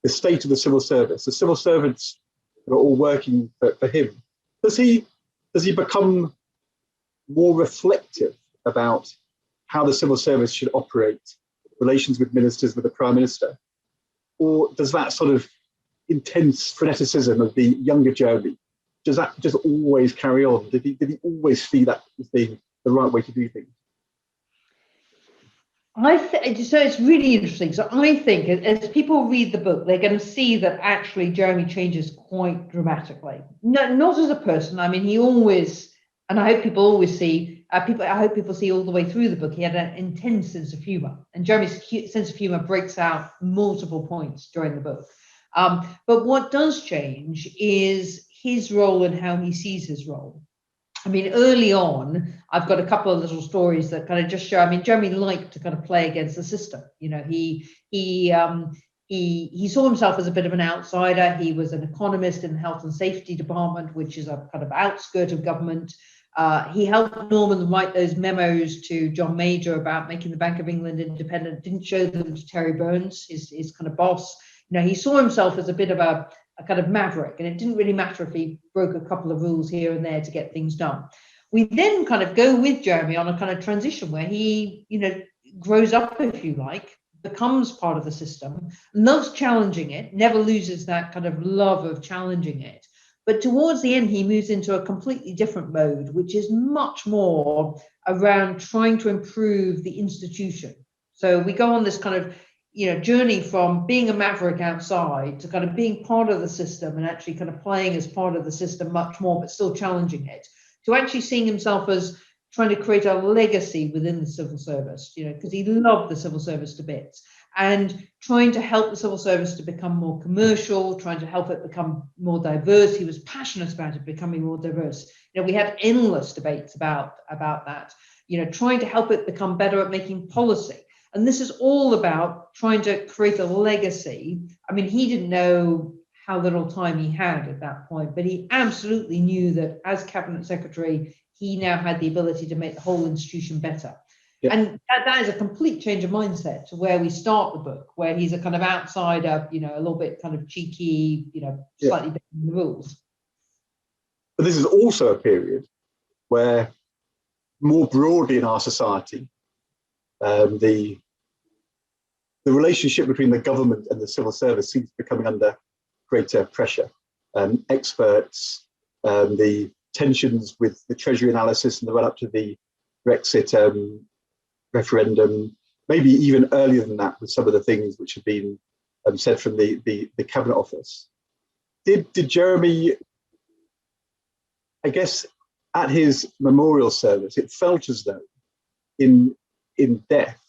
The state of the civil service, the civil servants who are all working for him. Does he become more reflective about how the civil service should operate, relations with ministers, with the Prime Minister? Or does that sort of intense freneticism of the younger Jeremy, does that just always carry on? Did he always see that as being the right way to do things? So it's really interesting. So I think as people read the book, they're going to see that actually Jeremy changes quite dramatically. Not as a person. I mean, he always, and I hope people always see, I hope people see all the way through the book, he had an intense sense of humor. And Jeremy's sense of humor breaks out multiple points during the book. But what does change is his role and how he sees his role. I mean, early on, I've got a couple of little stories that kind of just show. I mean, Jeremy liked to kind of play against the system. He he saw himself as a bit of an outsider. He was an economist in the health and safety department, which is a kind of outskirt of government. He helped Norman write those memos to John Major about making the Bank of England independent, didn't show them to Terry Burns, his kind of boss. You know, he saw himself as a bit of a kind of maverick, and it didn't really matter if he broke a couple of rules here and there to get things done. We then kind of go with Jeremy on a kind of transition where he, you know, grows up, if you like, becomes part of the system, loves challenging it, never loses that kind of love of challenging it. But towards the end, he moves into a completely different mode, which is much more around trying to improve the institution. So we go on this kind of, you know, journey from being a maverick outside to kind of being part of the system and actually kind of playing as part of the system much more, but still challenging it, to actually seeing himself as trying to create a legacy within the civil service, you know, because he loved the civil service to bits, and trying to help the civil service to become more commercial, trying to help it become more diverse. He was passionate about it becoming more diverse. You know, we had endless debates about that, you know, trying to help it become better at making policy. And this is all about trying to create a legacy. I mean, he didn't know how little time he had at that point, but he absolutely knew that as cabinet secretary, he now had the ability to make the whole institution better. Yep. And that is a complete change of mindset to where we start the book, where he's a kind of outsider, you know, a little bit kind of cheeky, you know, slightly bending the rules. But this is also a period where more broadly in our society, the relationship between the government and the civil service seems becoming under greater pressure. Experts, the tensions with the Treasury analysis and the run up to the Brexit referendum, maybe even earlier than that with some of the things which have been said from the Cabinet Office. Did Jeremy, I guess at his memorial service, it felt as though in death,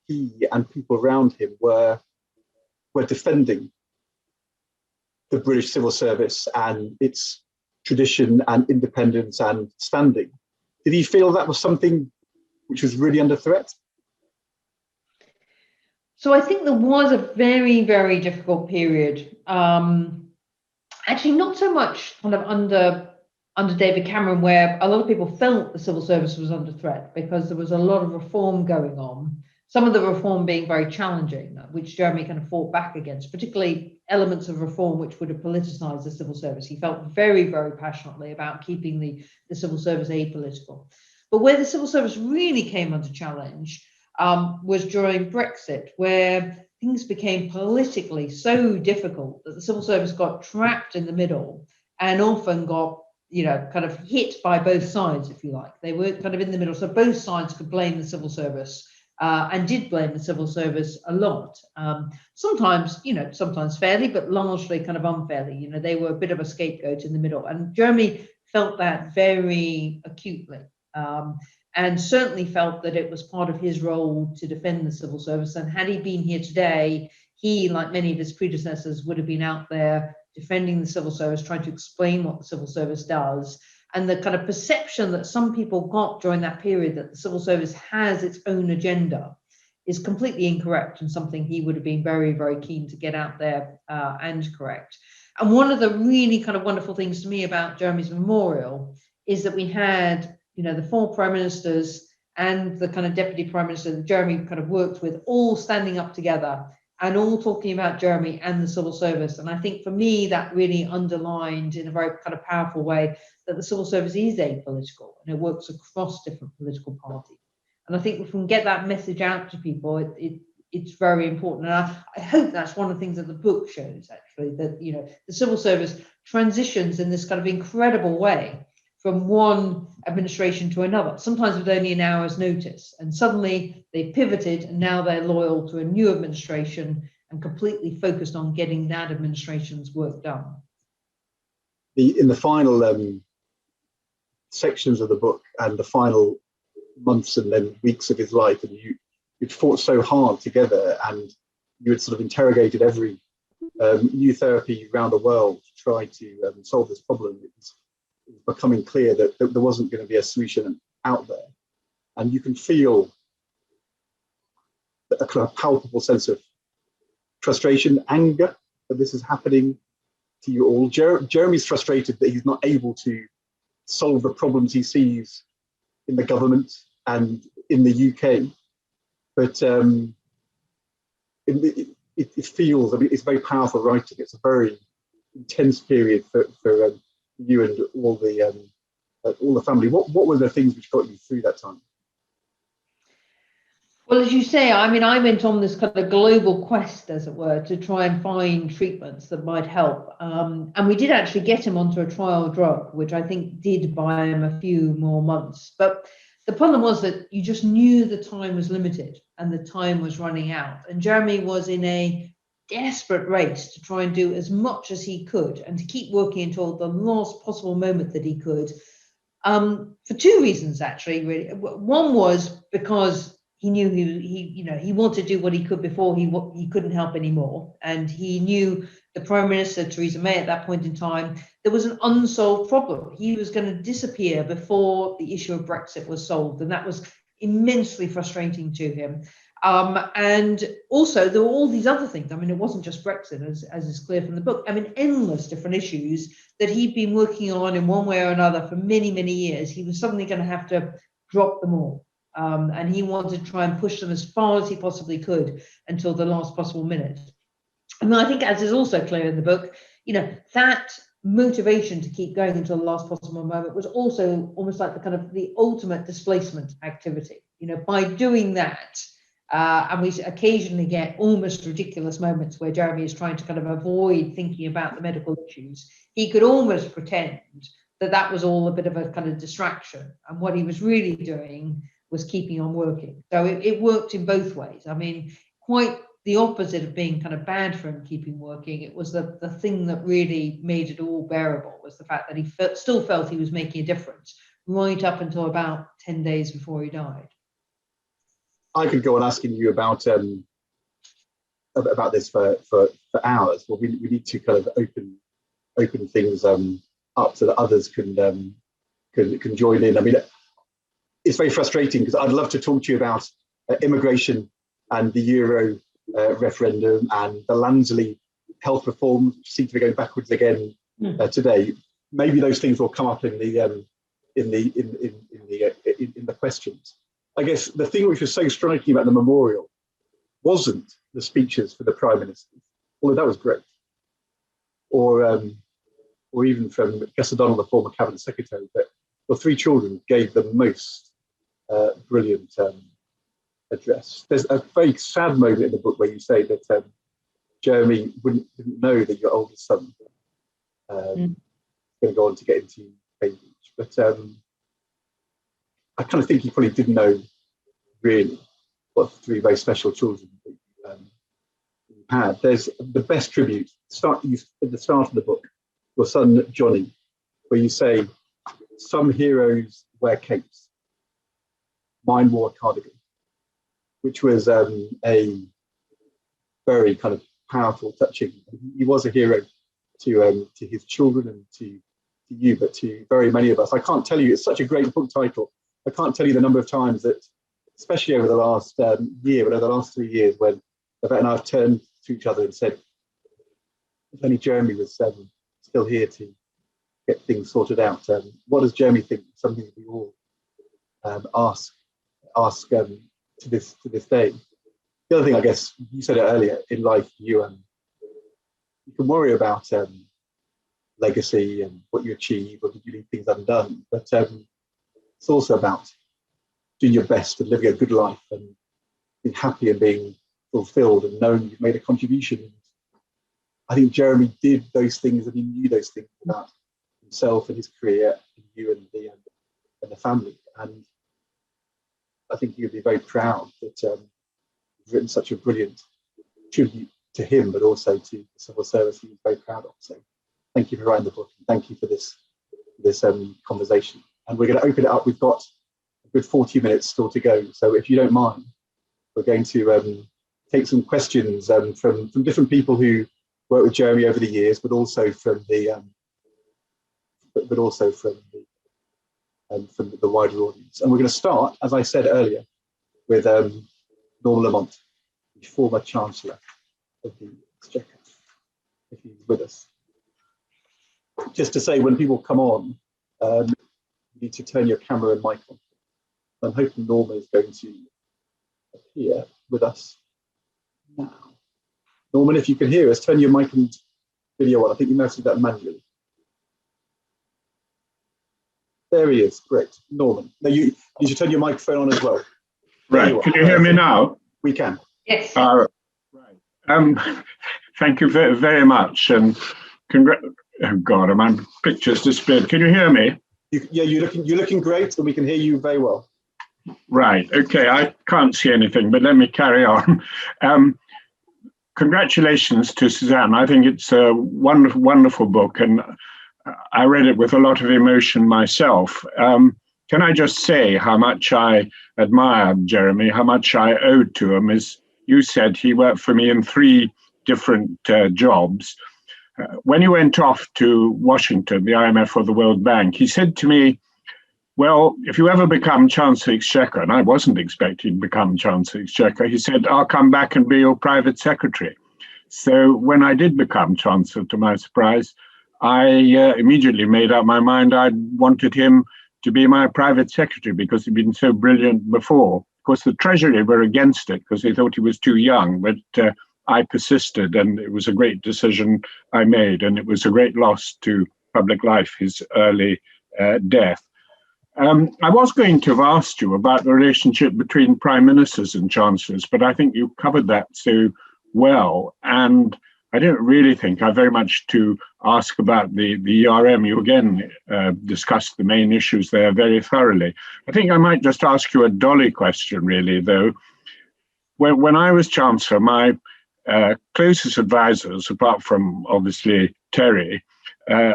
he and people around him were defending the British civil service and its tradition and independence and standing. Did he feel that was something which was really under threat? So I think there was a very, very difficult period. Actually, not so much kind of under David Cameron, where a lot of people felt the civil service was under threat because there was a lot of reform going on. Some of the reform being very challenging, which Jeremy kind of fought back against, particularly elements of reform which would have politicized the civil service. He felt very, very passionately about keeping the civil service apolitical. But where the civil service really came under challenge was during Brexit, where things became politically so difficult that the civil service got trapped in the middle and often got, you know, kind of hit by both sides, if you like. They were kind of in the middle, so both sides could blame the civil service. And did blame the civil service a lot. Sometimes, you know, sometimes fairly, but largely kind of unfairly. You know, they were a bit of a scapegoat in the middle. And Jeremy felt that very acutely, and certainly felt that it was part of his role to defend the civil service. And had he been here today, he, like many of his predecessors, would have been out there defending the civil service, trying to explain what the civil service does. And the kind of perception that some people got during that period that the civil service has its own agenda is completely incorrect, and something he would have been very, very keen to get out there and correct. And one of the really kind of wonderful things to me about Jeremy's memorial is that we had, you know, the 4 prime ministers and the kind of deputy prime minister that Jeremy kind of worked with all standing up together and all talking about Jeremy and the civil service. And I think for me, that really underlined in a very kind of powerful way that the civil service is apolitical and it works across different political parties. And I think if we can get that message out to people, it's very important. And I hope that's one of the things that the book shows, actually, that, you know, the civil service transitions in this kind of incredible way from one administration to another, sometimes with only an hour's notice. And suddenly they pivoted and now they're loyal to a new administration and completely focused on getting that administration's work done. In the final sections of the book and the final months and then weeks of his life, and you'd fought so hard together, and you had sort of interrogated every new therapy around the world to try to solve this problem. It was becoming clear that there wasn't going to be a solution out there, and you can feel a kind of palpable sense of frustration, anger that this is happening to you all. Jeremy's frustrated that he's not able to solve the problems he sees in the government and in the UK. But it feels, I mean, it's very powerful writing. It's a very intense period for you and all the family. What were the things which got you through that time? Well, as you say, I mean, I went on this kind of global quest, as it were, to try and find treatments that might help. And we did actually get him onto a trial drug, which I think did buy him a few more months. But the problem was that you just knew the time was limited and the time was running out. And Jeremy was in a desperate race to try and do as much as he could and to keep working until the last possible moment that he could. For two reasons, actually, really. One was because he knew he wanted to do what he could before he couldn't help anymore, and he knew the Prime Minister Theresa May at that point in time, there was an unsolved problem. He was going to disappear before the issue of Brexit was solved, and that was immensely frustrating to him. And also there were all these other things. I mean, it wasn't just Brexit, as is clear from the book. I mean, endless different issues that he'd been working on in one way or another for many, many years. He was suddenly going to have to drop them all. And he wanted to try and push them as far as he possibly could until the last possible minute. I mean, I think, as is also clear in the book, that motivation to keep going until the last possible moment was also almost like the ultimate displacement activity. By doing that, and we occasionally get almost ridiculous moments where Jeremy is trying to kind of avoid thinking about the medical issues. He could almost pretend that was all a bit of a kind of distraction, and what he was really doing was keeping on working. So it worked in both ways. I mean, quite the opposite of being kind of bad for him keeping working. It was the thing that really made it all bearable, was the fact that he still felt he was making a difference right up until about 10 days before he died. I could go on asking you about this for hours, but we need to kind of open things up so that others can join in. I mean, it's very frustrating because I'd love to talk to you about immigration and the Euro referendum and the Lansley health reform, which seem to be going backwards again today. Maybe those things will come up in the questions. I guess the thing which was so striking about the memorial wasn't the speeches for the Prime Minister, although that was great, or even from Gus O'Donnell, the former Cabinet Secretary, but your three children gave the most brilliant address. There's a very sad moment in the book where you say that Jeremy didn't know that your oldest son was going to go on to get into Cambridge, but I kind of think he probably didn't know really what three very special children that you had. There's the best tribute at the start of the book, your son Johnny, where you say, "Some heroes wear capes, mine wore a cardigan," which was a very kind of powerful, touching. He was a hero to his children and to you, but to very many of us. I can't tell you, it's such a great book title. I can't tell you the number of times that, especially over the last year, but over the last 3 years, when Yvette and I have turned to each other and said, if only Jeremy was still here to get things sorted out. What does Jeremy think? Something we all ask to this day. The other thing, I guess, you said it earlier, in life, you can worry about legacy and what you achieve, or did you leave things undone, but it's also about doing your best and living a good life and being happy and being fulfilled and knowing you've made a contribution. I think Jeremy did those things, and he knew those things about himself and his career, and you and the family. And I think he would be very proud that you've written such a brilliant tribute to him, but also to the civil service he was very proud of. So thank you for writing the book, and thank you for this conversation. And we're going to open it up. We've got a good 40 minutes still to go. So if you don't mind, we're going to take some questions from different people who worked with Jeremy over the years, but also from the wider audience. And we're going to start, as I said earlier, with Norman Lamont, the former Chancellor of the Exchequer, if he's with us. Just to say, when people come on, you need to turn your camera and mic on. I'm hoping Norma is going to appear with us now. Norman, if you can hear us, turn your mic and video on. I think you must do that manually. There he is. Great. Norman. Now you should turn your microphone on as well. Right. Can you hear me now? We can. Yes. Right. Thank you very, very much. And oh God, my picture's disappeared. Can you hear me? Yeah, you're looking great, and we can hear you very well. Right. Okay. I can't see anything, but let me carry on. Congratulations to Suzanne. I think it's a wonderful, wonderful book, and I read it with a lot of emotion myself. Can I just say how much I admired Jeremy, how much I owed to him? As you said, he worked for me in 3 different jobs. When he went off to Washington, the IMF or the World Bank, he said to me, well, if you ever become Chancellor Exchequer, and I wasn't expecting to become Chancellor Exchequer, he said, I'll come back and be your private secretary. So when I did become Chancellor, to my surprise, I immediately made up my mind I wanted him to be my private secretary because he'd been so brilliant before. Of course, the Treasury were against it because they thought he was too young, but I persisted, and it was a great decision I made, and it was a great loss to public life, his early death. I was going to have asked you about the relationship between prime ministers and chancellors, but I think you covered that so well, and I don't really think I very much to ask about the ERM. You again discussed the main issues there very thoroughly. I think I might just ask you a dolly question, really, though. When I was Chancellor, my closest advisors, apart from obviously Terry,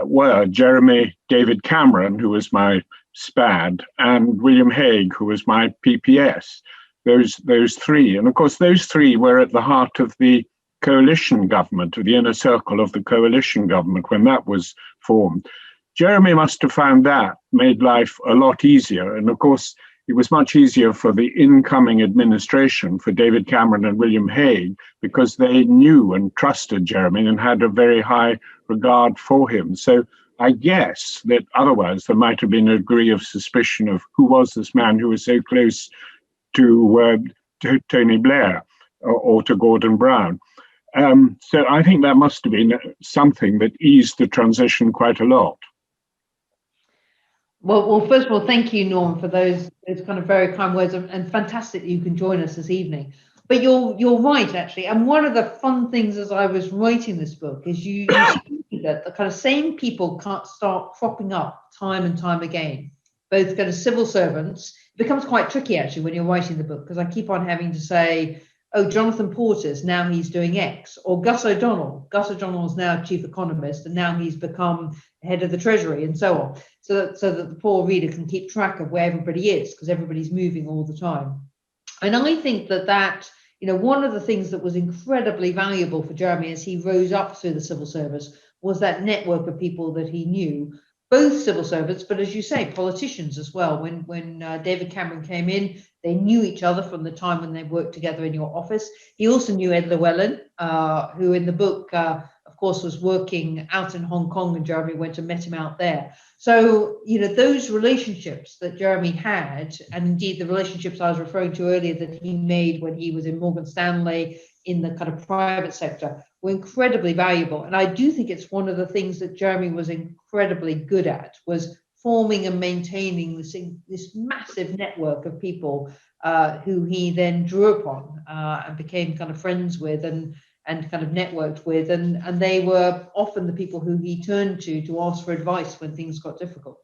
were Jeremy David Cameron, who was my SPAD, and William Hague, who was my PPS. Those 3. And of course, those 3 were at the heart of the coalition government, or the inner circle of the coalition government when that was formed. Jeremy must have found that made life a lot easier. And of course, it was much easier for the incoming administration, for David Cameron and William Hague, because they knew and trusted Jeremy and had a very high regard for him. So I guess that otherwise there might have been a degree of suspicion of who was this man who was so close to Tony Blair or to Gordon Brown. So I think that must have been something that eased the transition quite a lot. Well, first of all, thank you, Norm, for those kind of very kind words, and fantastic that you can join us this evening. But you're right, actually. And one of the fun things as I was writing this book is you see that the kind of same people can't start cropping up time and time again, both kind of civil servants. It becomes quite tricky, actually, when you're writing the book, because I keep on having to say, oh, Jonathan Porter's, now he's doing X, or Gus O'Donnell. Gus O'Donnell is now chief economist, and now he's become head of the Treasury, and so on, so that the poor reader can keep track of where everybody is, because everybody's moving all the time. And I think that one of the things that was incredibly valuable for Jeremy as he rose up through the civil service was that network of people that he knew, both civil servants, but as you say, politicians as well. When David Cameron came in, they knew each other from the time when they worked together in your office. He also knew Ed Llewellyn, who in the book, of course, was working out in Hong Kong, and Jeremy went and met him out there. So, those relationships that Jeremy had, and indeed the relationships I was referring to earlier that he made when he was in Morgan Stanley in the kind of private sector, were incredibly valuable. And I do think it's one of the things that Jeremy was incredibly good at, was forming and maintaining this massive network of people who he then drew upon and became kind of friends with and kind of networked with. And they were often the people who he turned to ask for advice when things got difficult.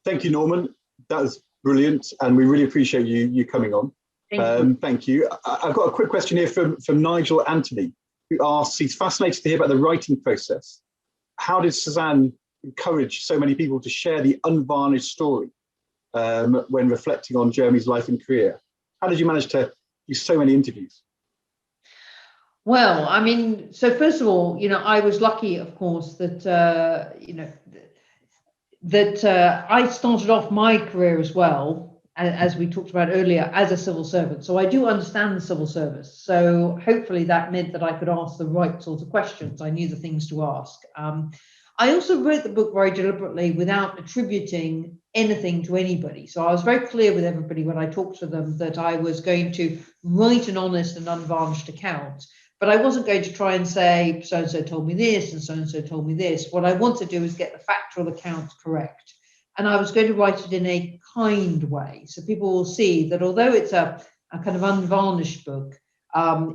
Thank you, Norman. That was brilliant. And we really appreciate you coming on. Thank you. I've got a quick question here from Nigel Anthony, who asks, he's fascinated to hear about the writing process. How did Suzanne encourage so many people to share the unvarnished story when reflecting on Jeremy's life and career? How did you manage to do so many interviews? Well, I mean, so first of all, I was lucky, of course, that, I started off my career as well as we talked about earlier, as a civil servant. So I do understand the civil service. So hopefully that meant that I could ask the right sort of questions. I knew the things to ask. I also wrote the book very deliberately without attributing anything to anybody. So I was very clear with everybody when I talked to them that I was going to write an honest and unvarnished account, but I wasn't going to try and say, so-and-so told me this and so-and-so told me this. What I want to do is get the factual account correct. And I was going to write it in a kind way. So people will see that although it's a kind of unvarnished book,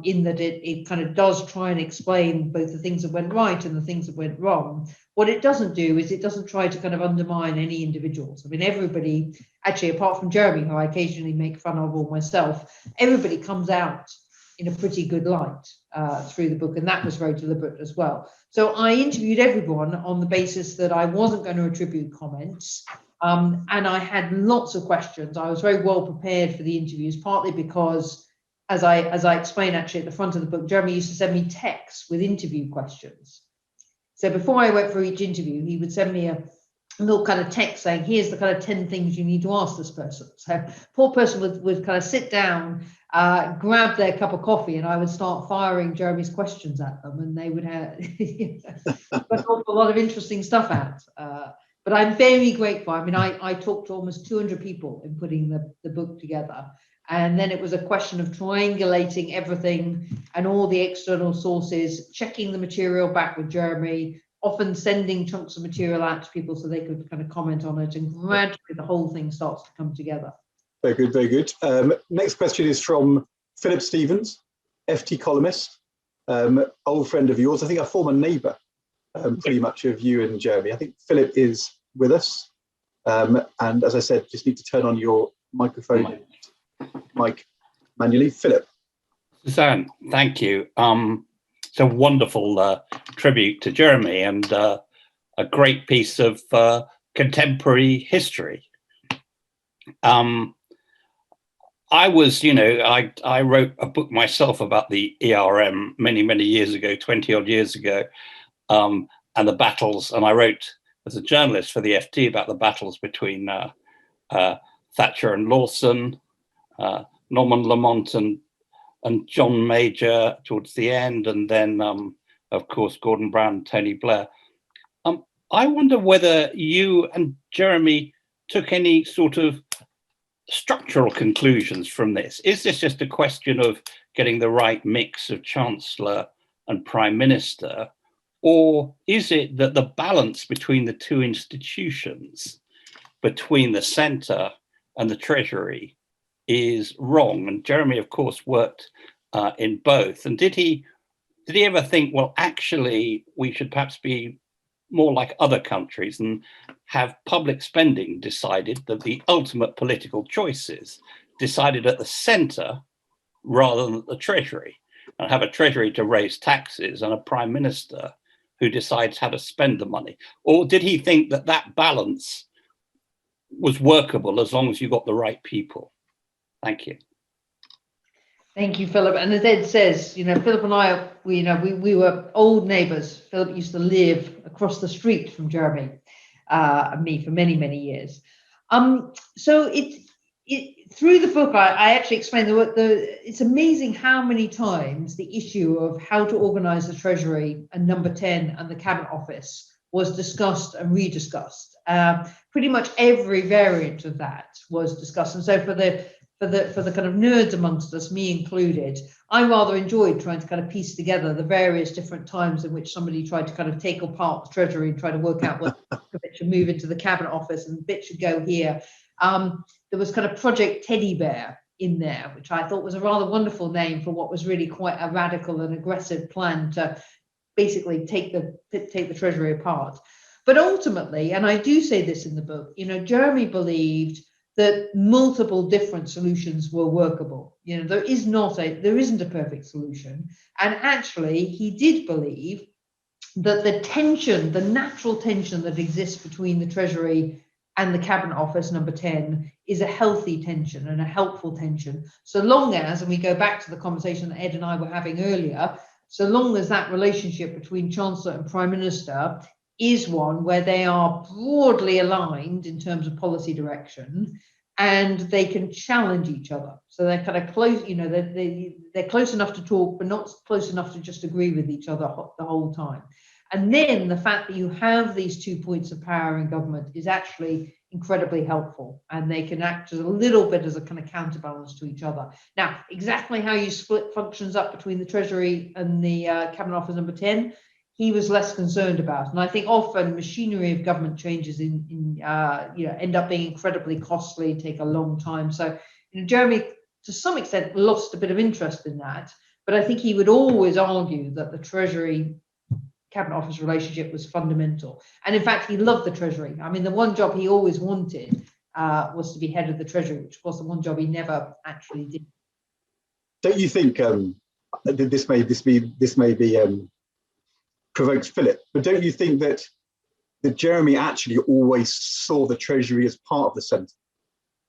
in that it kind of does try and explain both the things that went right and the things that went wrong. What it doesn't do is it doesn't try to kind of undermine any individuals. I mean, everybody, actually, apart from Jeremy, who I occasionally make fun of, or myself, everybody comes out in a pretty good light through the book, and that was very deliberate as well. So I interviewed everyone on the basis that I wasn't going to attribute comments, and I had lots of questions. I was very well prepared for the interviews, partly because, as I explained actually at the front of the book, Jeremy used to send me texts with interview questions. So before I went for each interview, he would send me a little kind of text saying, here's the kind of 10 things you need to ask this person. So poor person would kind of sit down, grab their cup of coffee, and I would start firing Jeremy's questions at them, and they would have got a lot of interesting stuff out. But I'm very grateful. I mean, I talked to almost 200 people in putting the book together. And then it was a question of triangulating everything and all the external sources, checking the material back with Jeremy, often sending chunks of material out to people so they could kind of comment on it, and gradually the whole thing starts to come together. Very good, very good. Next question is from Philip Stevens, FT columnist, old friend of yours, I think a former neighbour, pretty much of you and Jeremy. I think Philip is with us. And as I said, just need to turn on your microphone. Mike manually. Philip. Suzanne, thank you. It's a wonderful tribute to Jeremy, and a great piece of contemporary history. I wrote a book myself about the ERM many years ago, 20 odd years ago, and the battles, and I wrote as a journalist for the FT about the battles between Thatcher and Lawson, Norman Lamont and John Major towards the end, and then of course Gordon Brown, Tony Blair. I wonder whether you and Jeremy took any sort of structural conclusions from this. Is this just a question of getting the right mix of Chancellor and Prime Minister, or is it that the balance between the two institutions, between the centre and the Treasury, is wrong? And Jeremy, of course, worked in both. And did he ever think, well, actually, we should perhaps be more like other countries and have public spending decided, that the ultimate political choices decided at the centre rather than at the Treasury, and have a Treasury to raise taxes and a Prime Minister who decides how to spend the money? Or did he think that that balance was workable as long as you got the right people? Thank you. Thank you, Philip. And as Ed says, Philip and I, we were old neighbours. Philip used to live across the street from Jeremy and me for many years. So through the book, I actually explained it's amazing how many times the issue of how to organise the Treasury and Number 10 and the Cabinet Office was discussed and rediscussed. Pretty much every variant of that was discussed. And so for the kind of nerds amongst us, me included, I rather enjoyed trying to kind of piece together the various different times in which somebody tried to kind of take apart the Treasury and try to work out what bit should move into the Cabinet Office and bit should go here. There was kind of Project Teddy Bear in there, which I thought was a rather wonderful name for what was really quite a radical and aggressive plan to basically take the Treasury apart. But ultimately, and I do say this in the book, Jeremy believed that multiple different solutions were workable. There isn't a perfect solution. And actually, he did believe that the natural tension that exists between the Treasury and the Cabinet Office, Number 10, is a healthy tension and a helpful tension, so long as, and we go back to the conversation that Ed and I were having earlier, so long as that relationship between Chancellor and Prime Minister is one where they are broadly aligned in terms of policy direction, and they can challenge each other. So they're kind of close, you know, they're close enough to talk, but not close enough to just agree with each other the whole time. And then the fact that you have these 2 points of power in government is actually incredibly helpful, and they can act as a little bit as a kind of counterbalance to each other. Now, exactly how you split functions up between the Treasury and the Cabinet Office number 10, he was less concerned about. And I think often machinery of government changes you know, end up being incredibly costly, take a long time. So, you know, Jeremy, to some extent, lost a bit of interest in that, but I think he would always argue that the Treasury Cabinet Office relationship was fundamental. And in fact, he loved the Treasury. I mean, the one job he always wanted was to be head of the Treasury, which was the one job he never actually did. Don't you think this may be provokes Philip, but don't you think that Jeremy actually always saw the Treasury as part of the centre?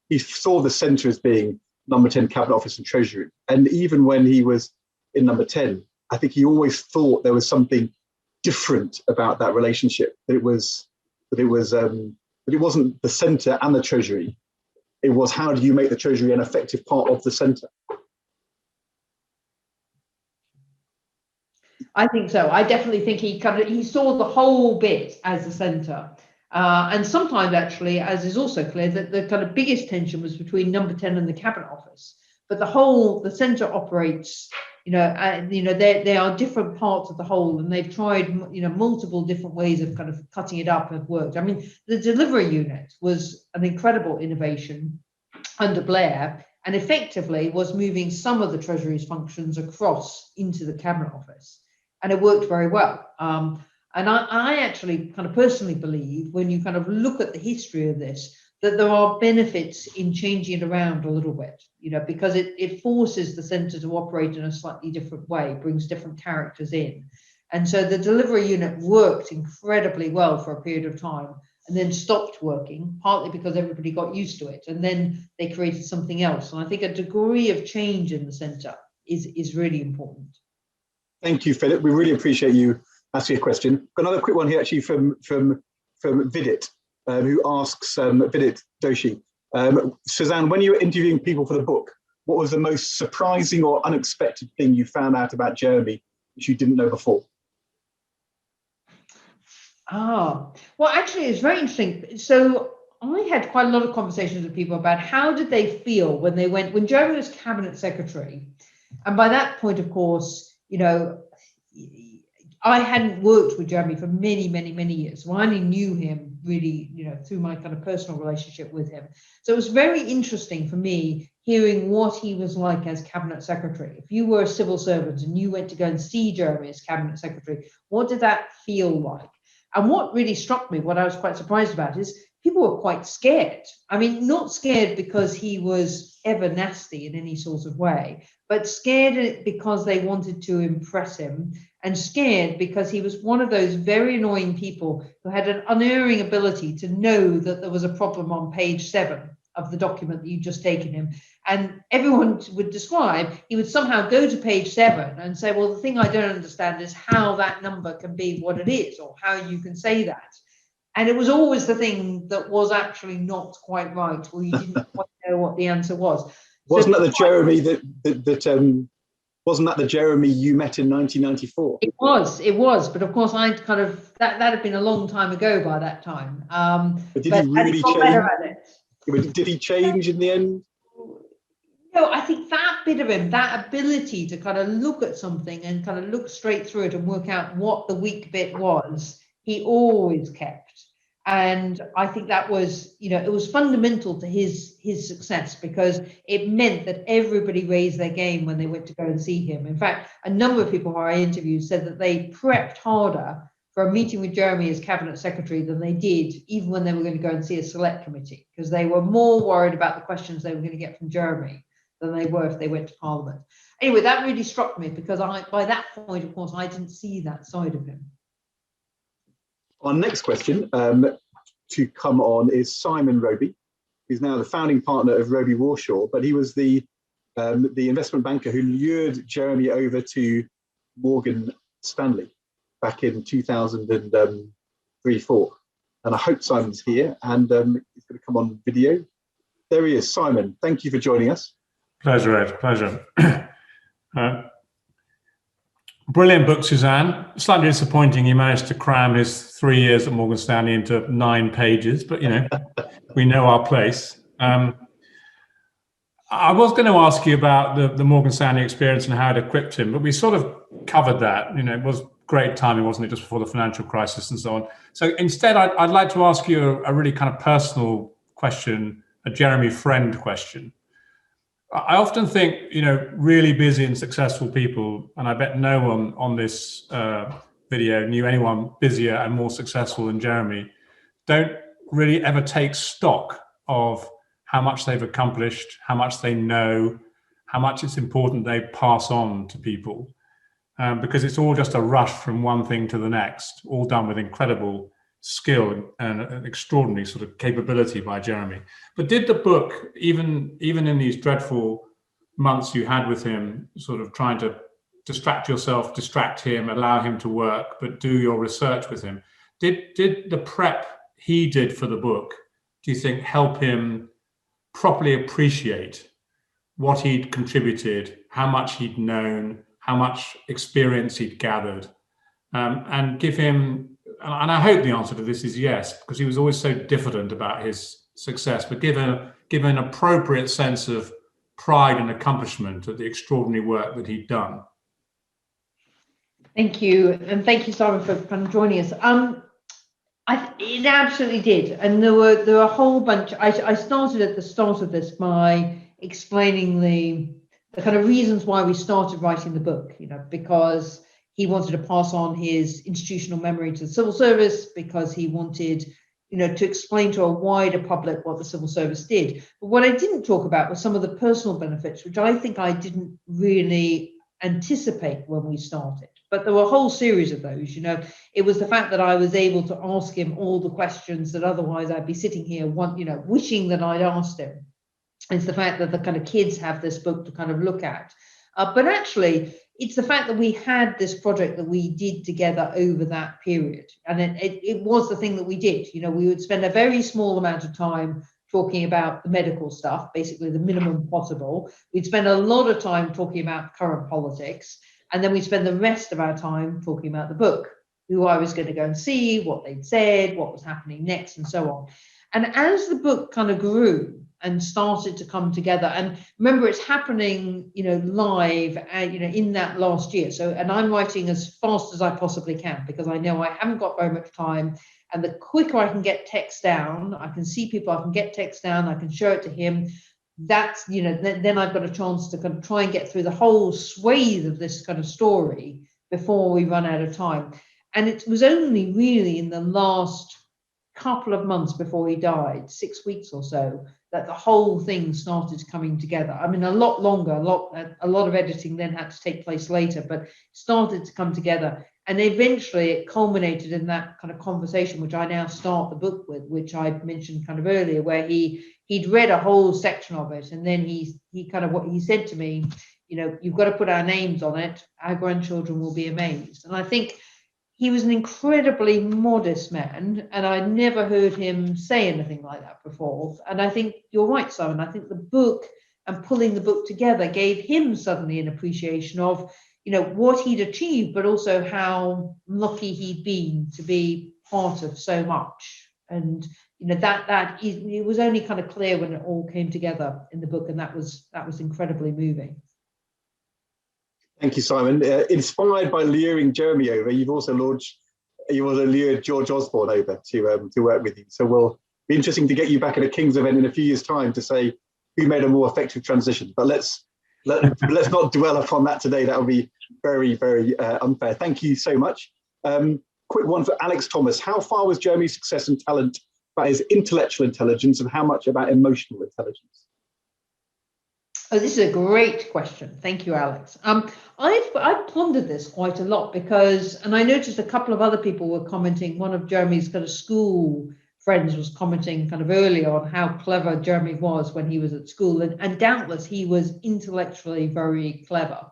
He saw the centre as being number 10 Cabinet Office and Treasury. And even when he was in number 10, I think he always thought there was something different about that relationship, that it wasn't the centre and the Treasury. It was, how do you make the Treasury an effective part of the centre? I think so. I definitely think he saw the whole bit as the centre. And sometimes actually, as is also clear, that the kind of biggest tension was between number 10 and the Cabinet Office. But the centre operates, you know, they are different parts of the whole, and they've tried, you know, multiple different ways of kind of cutting it up have worked. I mean, the delivery unit was an incredible innovation under Blair, and effectively was moving some of the Treasury's functions across into the Cabinet Office, and it worked very well. And I actually kind of personally believe, when you kind of look at the history of this, that there are benefits in changing it around a little bit, you know, because it forces the centre to operate in a slightly different way, brings different characters in. And so the delivery unit worked incredibly well for a period of time, and then stopped working, partly because everybody got used to it, and then they created something else. And I think a degree of change in the centre is really important. Thank you, Philip. We really appreciate you asking a question. Got another quick one here, actually, from Vidit, who asks, Vidit Doshi, Suzanne, when you were interviewing people for the book, what was the most surprising or unexpected thing you found out about Jeremy which you didn't know before? Well, actually, it's very interesting. So I had quite a lot of conversations with people about how did they feel when Jeremy was Cabinet Secretary. And by that point, of course, you know, I hadn't worked with Jeremy for many, many, many years. So I only knew him really, you know, through my kind of personal relationship with him. So it was very interesting for me hearing what he was like as Cabinet Secretary. If you were a civil servant and you went to go and see Jeremy as Cabinet Secretary, what did that feel like? And what really struck me, what I was quite surprised about, is people were quite scared. I mean, not scared because he was ever nasty in any sort of way, but scared because they wanted to impress him, and scared because he was one of those very annoying people who had an unerring ability to know that there was a problem on page 7 of the document that you'd just taken him. And everyone would describe, he would somehow go to page 7 and say, well, the thing I don't understand is how that number can be what it is, or how you can say that. And it was always the thing that was actually not quite right, or you didn't quite know what the answer was. Wasn't that the Jeremy wasn't that the Jeremy you met in 1994? It was, but of course I'd kind of, that had been a long time ago by that time. But did he really change? Did he change in the end? No, I think that bit of him, that ability to kind of look at something and kind of look straight through it and work out what the weak bit was, he always kept. And I think that was, you know, it was fundamental to his success, because it meant that everybody raised their game when they went to go and see him. In fact, a number of people who I interviewed said that they prepped harder for a meeting with Jeremy as Cabinet Secretary than they did even when they were going to go and see a select committee, because they were more worried about the questions they were going to get from Jeremy than they were if they went to Parliament. Anyway, that really struck me, because by that point, of course, I didn't see that side of him. Our next question to come on is Simon Roby, who's now the founding partner of Roby Warshaw, but he was the investment banker who lured Jeremy over to Morgan Stanley back in 2003-04. And I hope Simon's here, and he's going to come on video. there he is, Simon. Thank you for joining us. Pleasure, Ed, pleasure. Brilliant book, Suzanne. Slightly disappointing he managed to cram his 3 years at Morgan Stanley into 9 pages, but we know our place. I was going to ask you about the Morgan Stanley experience and how it equipped him, but we sort of covered that. It was great timing, wasn't it, just before the financial crisis and so on. So instead, I'd like to ask you a really kind of personal question, a Jeremy friend question. I often think, really busy and successful people, and I bet no one on this video knew anyone busier and more successful than Jeremy, don't really ever take stock of how much they've accomplished, how much they know, how much it's important they pass on to people, because it's all just a rush from one thing to the next, all done with incredible skill and an extraordinary sort of capability by Jeremy. But did the book, even in these dreadful months you had with him, sort of trying to distract yourself, distract him, allow him to work, but do your research with him, did the prep he did for the book, do you think, help him properly appreciate what he'd contributed, how much he'd known, how much experience he'd gathered, and give him, and I hope the answer to this is yes, because he was always so diffident about his success, but give an appropriate sense of pride and accomplishment at the extraordinary work that he'd done. Thank you, and thank you, Simon, for joining us. It absolutely did, and there were a whole bunch. I started at the start of this by explaining the kind of reasons why we started writing the book. Because he wanted to pass on his institutional memory to the civil service, because he wanted, to explain to a wider public what the civil service did. But what I didn't talk about was some of the personal benefits, which I think I didn't really anticipate when we started. But there were a whole series of those. It was the fact that I was able to ask him all the questions that otherwise I'd be sitting here, wishing that I'd asked him. It's the fact that the kind of kids have this book to kind of look at. But actually, it's the fact that we had this project that we did together over that period. And it was the thing that we did. We would spend a very small amount of time talking about the medical stuff, basically the minimum possible. We'd spend a lot of time talking about current politics. And then we spend the rest of our time talking about the book, who I was going to go and see, what they'd said, what was happening next, and so on. And as the book kind of grew and started to come together, and remember, it's happening, live, in that last year. So, and I'm writing as fast as I possibly can, because I know I haven't got very much time. And the quicker I can get text down, I can see people, I can get text down, I can show it to him. That's, then I've got a chance to kind of try and get through the whole swathe of this kind of story before we run out of time. And it was only really in the last couple of months before he died, 6 weeks or so, that the whole thing started coming together. I mean, a lot longer, a lot of editing then had to take place later, but it started to come together. And eventually it culminated in that kind of conversation, which I now start the book with, which I mentioned kind of earlier, where he'd read a whole section of it. And then he kind of, what he said to me, you've got to put our names on it. Our grandchildren will be amazed. And I think he was an incredibly modest man, and I never heard him say anything like that before. And I think you're right, Simon. I think the book and pulling the book together gave him suddenly an appreciation of, what he'd achieved, but also how lucky he'd been to be part of so much. And that it was only kind of clear when it all came together in the book, and that was incredibly moving. Thank you, Simon. Inspired by luring Jeremy over, you've also lured George Osborne over to work with you. So we'll be interesting to get you back at a King's event in a few years' time to say who made a more effective transition. But let's not dwell upon that today. That would be very, very unfair. Thank you so much. Quick one for Alex Thomas. How far was Jeremy's success and talent about his intellectual intelligence, and how much about emotional intelligence? Oh, this is a great question. Thank you, Alex. I've pondered this quite a lot and I noticed a couple of other people were commenting. One of Jeremy's kind of school friends was commenting kind of earlier on how clever Jeremy was when he was at school, and doubtless he was intellectually very clever.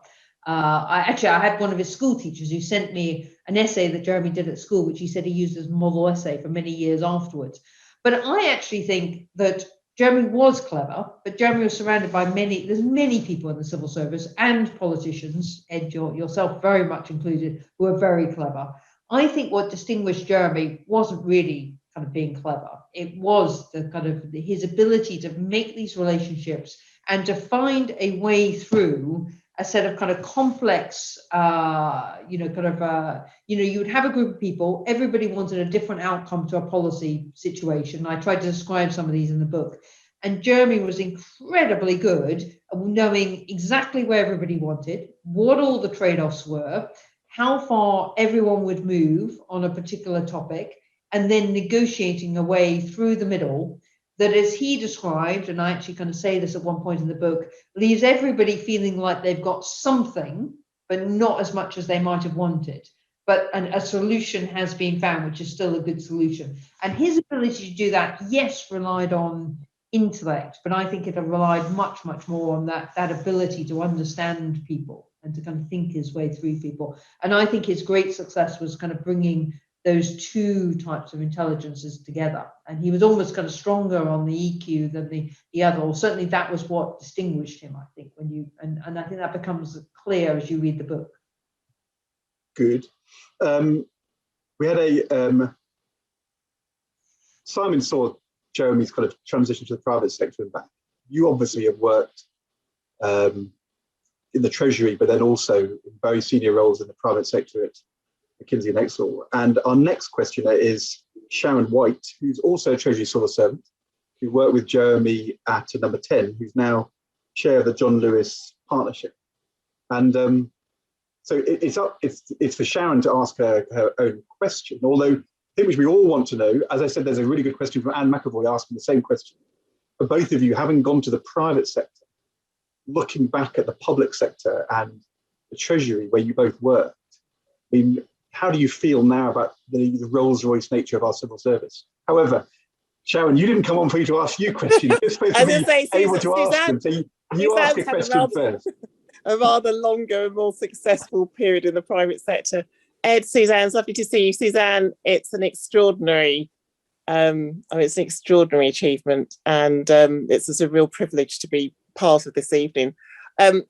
I had one of his school teachers who sent me an essay that Jeremy did at school, which he said he used as model essay for many years afterwards. But I actually think that Jeremy was clever, but Jeremy was surrounded by there's many people in the civil service and politicians, Ed, yourself very much included, who are very clever. I think what distinguished Jeremy wasn't really kind of being clever. It was the kind of his ability to make these relationships and to find a way through a set of kind of complex, you would have a group of people, everybody wanted a different outcome to a policy situation. I tried to describe some of these in the book. And Jeremy was incredibly good at knowing exactly where everybody wanted, what all the trade-offs were, how far everyone would move on a particular topic, and then negotiating a way through the middle that, as he described, and I actually kind of say this at one point in the book, leaves everybody feeling like they've got something, but not as much as they might have wanted. But a solution has been found, which is still a good solution. And his ability to do that, yes, relied on intellect, but I think it relied much, much more on that ability to understand people and to kind of think his way through people. And I think his great success was kind of bringing those two types of intelligences together. And he was almost kind of stronger on the EQ than the other, or certainly that was what distinguished him, I think, and I think that becomes clear as you read the book. Good. We had Simon saw Jeremy's kind of transition to the private sector and back. You obviously have worked in the Treasury, but then also in very senior roles in the private sector at McKinsey and Exor. And our next questioner is Sharon White, who's also a Treasury civil servant, who worked with Jeremy at number 10, who's now chair of the John Lewis Partnership. And so it's for Sharon to ask her own question, although I think which we all want to know. As I said, there's a really good question from Anne McAvoy asking the same question. For both of you, having gone to the private sector, looking back at the public sector and the Treasury where you both worked, I mean, how do you feel now about the Rolls-Royce nature of our civil service? However, Sharon, you didn't come on for you to ask you questions. You're supposed to be able to ask them. So you ask a question first. A rather longer and more successful period in the private sector. Ed, Suzanne, it's lovely to see you. Suzanne, it's an extraordinary, it's an extraordinary achievement, and it's a real privilege to be part of this evening. A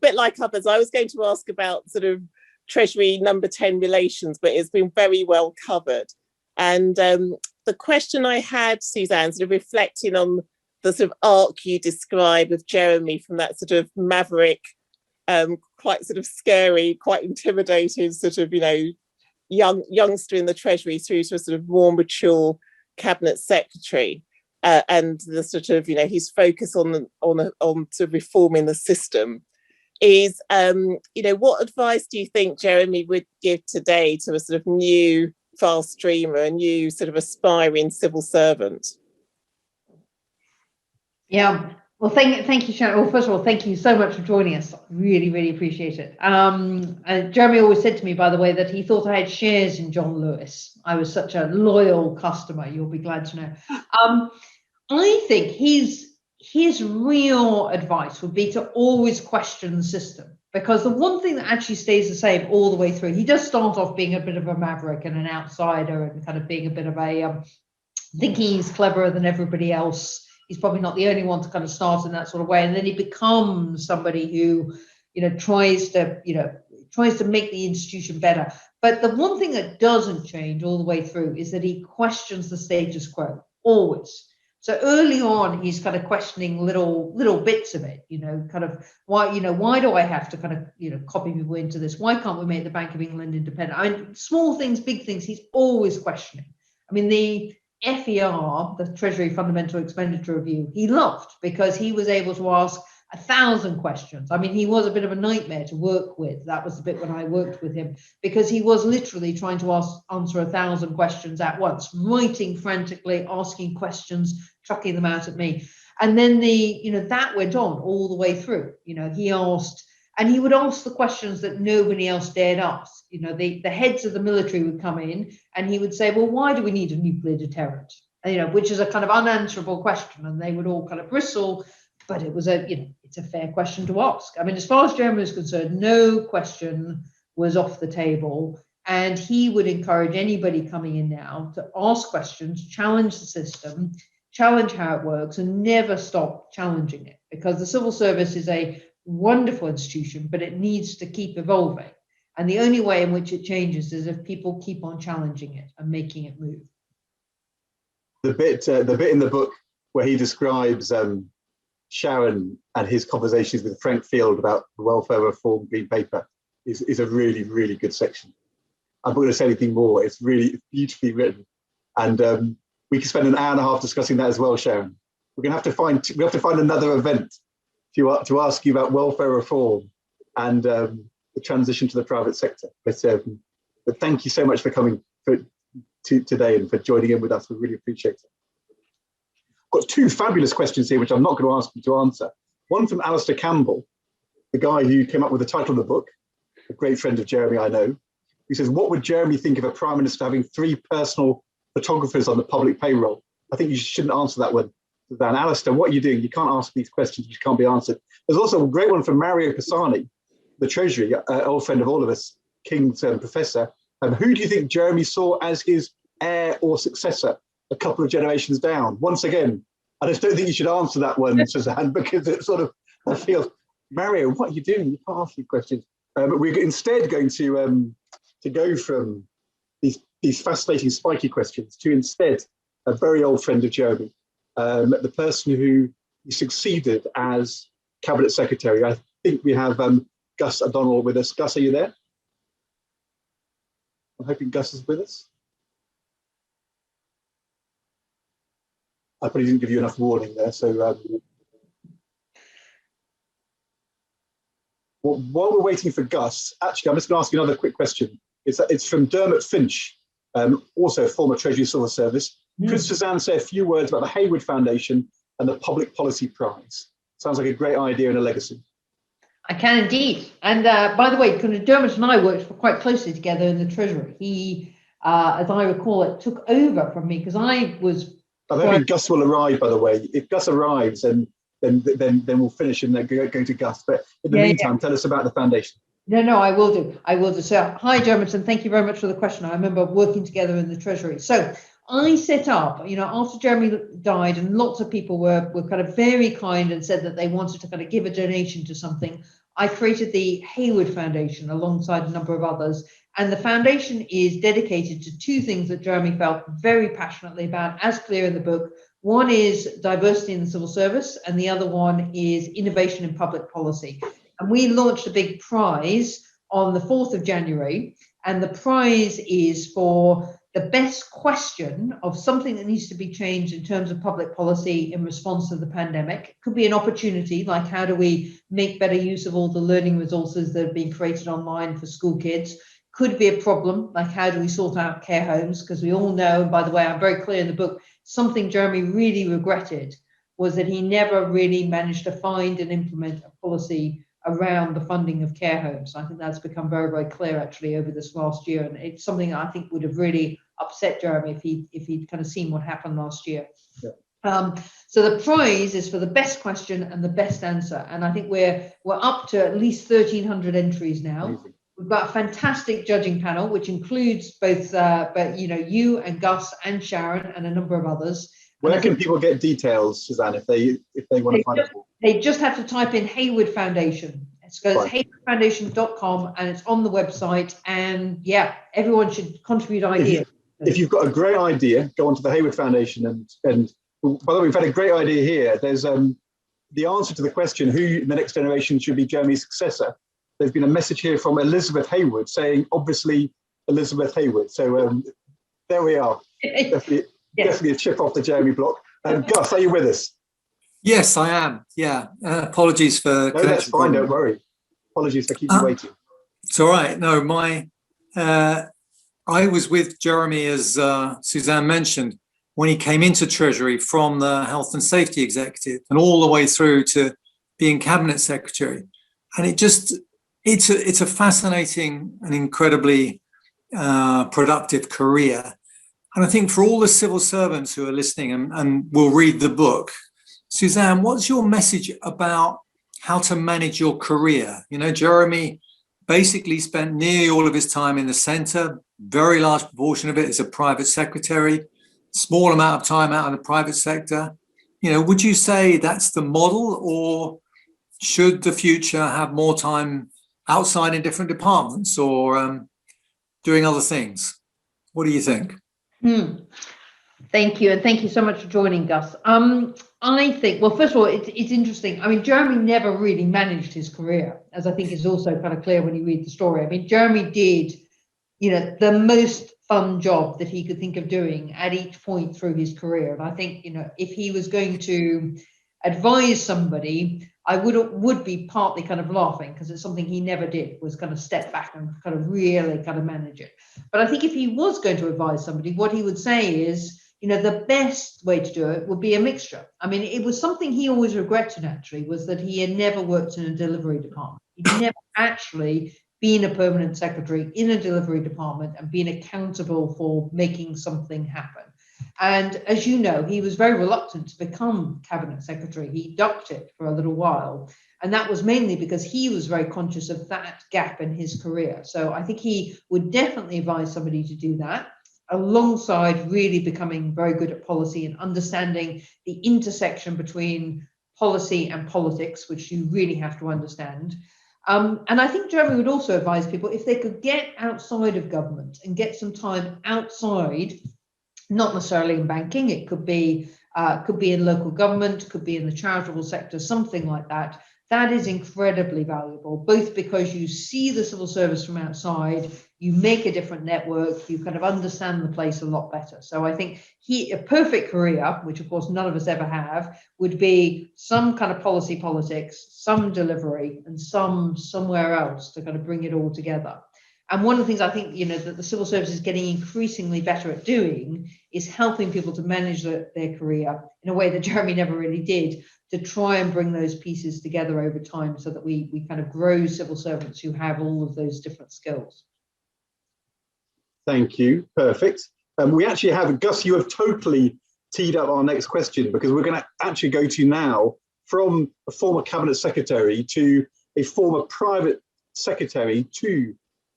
bit like others, I was going to ask about sort of Treasury number 10 relations, but it's been very well covered. And the question I had, Suzanne, sort of reflecting on the sort of arc you describe of Jeremy from that sort of maverick, quite sort of scary, quite intimidating sort of, youngster in the Treasury through to a sort of more mature cabinet secretary, and the sort of, his focus on sort of reforming the system is, what advice do you think Jeremy would give today to a sort of new fast dreamer, a new sort of aspiring civil servant? Yeah, well, thank you, Sharon. Well, first of all, thank you so much for joining us. Really, really appreciate it. Jeremy always said to me, by the way, that he thought I had shares in John Lewis. I was such a loyal customer, you'll be glad to know. I think his real advice would be to always question the system, because the one thing that actually stays the same all the way through, he does start off being a bit of a maverick and an outsider and kind of being a bit of a thinking he's cleverer than everybody else. He's probably not the only one to kind of start in that sort of way, and then he becomes somebody who, tries to make the institution better. But the one thing that doesn't change all the way through is that he questions the status quo always. So early on, he's kind of questioning little bits of it, kind of why do I have to kind of, copy people into this? Why can't we make the Bank of England independent? I mean, small things, big things, he's always questioning. I mean, the FER, the Treasury Fundamental Expenditure Review, he loved, because he was able to ask 1,000 questions. I mean, he was a bit of a nightmare to work with. That was the bit when I worked with him, because he was literally trying to answer 1,000 questions at once, writing frantically, asking questions, chucking them out at me. And then that went on all the way through. He asked, and he would ask the questions that nobody else dared ask. The heads of the military would come in and he would say, well, why do we need a nuclear deterrent? Which is a kind of unanswerable question. And they would all kind of bristle, but it was it's a fair question to ask. I mean, as far as Jeremy was concerned, no question was off the table. And he would encourage anybody coming in now to ask questions, challenge the system, challenge how it works and never stop challenging it, because the civil service is a wonderful institution, but it needs to keep evolving. And the only way in which it changes is if people keep on challenging it and making it move. The bit in the book where he describes Sharon and his conversations with Frank Field about the welfare reform green paper is a really, really good section. I'm not going to say anything more. It's really beautifully written, and we can spend an hour and a half discussing that as well, Sharon. We have to find another event to ask you about welfare reform and the transition to the private sector. But thank you so much for coming today and for joining in with us. We really appreciate it. I've got two fabulous questions here, which I'm not going to ask you to answer. One from Alistair Campbell, the guy who came up with the title of the book, a great friend of Jeremy, I know. He says, what would Jeremy think of a prime minister having 3 personal photographers on the public payroll? I think you shouldn't answer that one. Then, Alistair, what are you doing? You can't ask these questions which can't be answered. There's also a great one from Mario Pisani, the Treasury, old friend of all of us, King's professor. Who do you think Jeremy saw as his heir or successor a couple of generations down? Once again, I just don't think you should answer that one, Suzanne, because it's sort of, I feel, Mario, what are you doing? You can't ask these questions. But we're instead going to go from these fascinating, spiky questions to instead a very old friend of Jeremy, the person who succeeded as Cabinet Secretary. I think we have Gus O'Donnell with us. Gus, are you there? I'm hoping Gus is with us. I probably didn't give you enough warning there. So while we're waiting for Gus, actually, I'm just going to ask you another quick question. It's from Dermot Finch, also former Treasury Civil Service. Could Suzanne say a few words about the Hayward Foundation and the Public Policy Prize? Sounds like a great idea and a legacy. I can indeed. And by the way, Dermot and I worked quite closely together in the Treasury. He, as I recall it, took over from me because I was... I'm hoping Gus will arrive, by the way. If Gus arrives, then we'll finish and then go to Gus. But in the meantime, tell us about the foundation. No, I will do. I will do. So, hi, Dermot, and thank you very much for the question. I remember working together in the Treasury. So I set up, after Jeremy died, and lots of people were kind of very kind and said that they wanted to kind of give a donation to something. I created the Hayward Foundation alongside a number of others. And the foundation is dedicated to 2 things that Jeremy felt very passionately about, as clear in the book. One is diversity in the civil service, and the other one is innovation in public policy. And we launched a big prize on the 4th of January, and the prize is for the best question of something that needs to be changed in terms of public policy in response to the pandemic. It could be an opportunity, like how do we make better use of all the learning resources that have been created online for school kids. Could be a problem, like how do we sort out care homes? Because we all know, and by the way, I'm very clear in the book, something Jeremy really regretted was that he never really managed to find and implement a policy around the funding of care homes. I think that's become very, very clear actually over this last year. And it's something I think would have really upset Jeremy if he'd kind of seen what happened last year. Yeah. So the prize is for the best question and the best answer. And I think we're up to at least 1,300 entries now. Amazing. We've got a fantastic judging panel, which includes both, you and Gus and Sharon and a number of others. Where can people get details, Suzanne, if they want to find out? They just have to type in Hayward Foundation. It's haywardfoundation.com and it's on the website. And yeah, everyone should contribute ideas. If you've got a great idea, go onto the Hayward Foundation and by the way, we've had a great idea here. There's the answer to the question, who in the next generation should be Jeremy's successor? There's been a message here from Elizabeth Heywood saying, obviously, Elizabeth Heywood. So there we are. Definitely a chip off the Jeremy block. Gus, are you with us? Yes, I am. Yeah. Apologies for connection. That's fine. Don't worry. Apologies for keeping you waiting. It's all right. No, I was with Jeremy, as Suzanne mentioned, when he came into Treasury from the Health and Safety Executive and all the way through to being Cabinet Secretary. And it's a fascinating and incredibly productive career. And I think for all the civil servants who are listening and will read the book, Suzanne, what's your message about how to manage your career? Jeremy basically spent nearly all of his time in the centre, very large proportion of it as a private secretary. small amount of time out in the private sector. You know, would you say that's the model, or should the future have more time outside in different departments or doing other things? What do you think? Thank you, and thank you so much for joining, Gus. I think, well, first of all, it's interesting. I mean, Jeremy never really managed his career, as I think is also kind of clear when you read the story. I mean, Jeremy did, you know, the most fun job that he could think of doing at each point through his career. And I think, you know, if he was going to advise somebody, I would be partly kind of laughing, because it's something he never did, was kind of step back and kind of really kind of manage it. But I think if he was going to advise somebody, what he would say is, you know, the best way to do it would be a mixture. I mean, it was something he always regretted, actually, was that he had never worked in a delivery department. He'd never actually been a permanent secretary in a delivery department and been accountable for making something happen. And as you know, he was very reluctant to become cabinet secretary. He ducked it for a little while. And that was mainly because he was very conscious of that gap in his career. So I think he would definitely advise somebody to do that, alongside really becoming very good at policy and understanding the intersection between policy and politics, which you really have to understand. And I think Jeremy would also advise people, if they could get outside of government and get some time outside, not necessarily in banking, it could be in local government, could be in the charitable sector, something like that. That is incredibly valuable, both because you see the civil service from outside, you make a different network, you kind of understand the place a lot better. So I think a perfect career, which of course none of us ever have, would be some kind of politics, some delivery, and somewhere else to kind of bring it all together. And one of the things I think, you know, that the civil service is getting increasingly better at doing is helping people to manage their career in a way that Jeremy never really did, to try and bring those pieces together over time so that we kind of grow civil servants who have all of those different skills. Thank you. Perfect. We actually have, Gus, you have totally teed up our next question, because we're going to actually go to now from a former cabinet secretary to a former private secretary to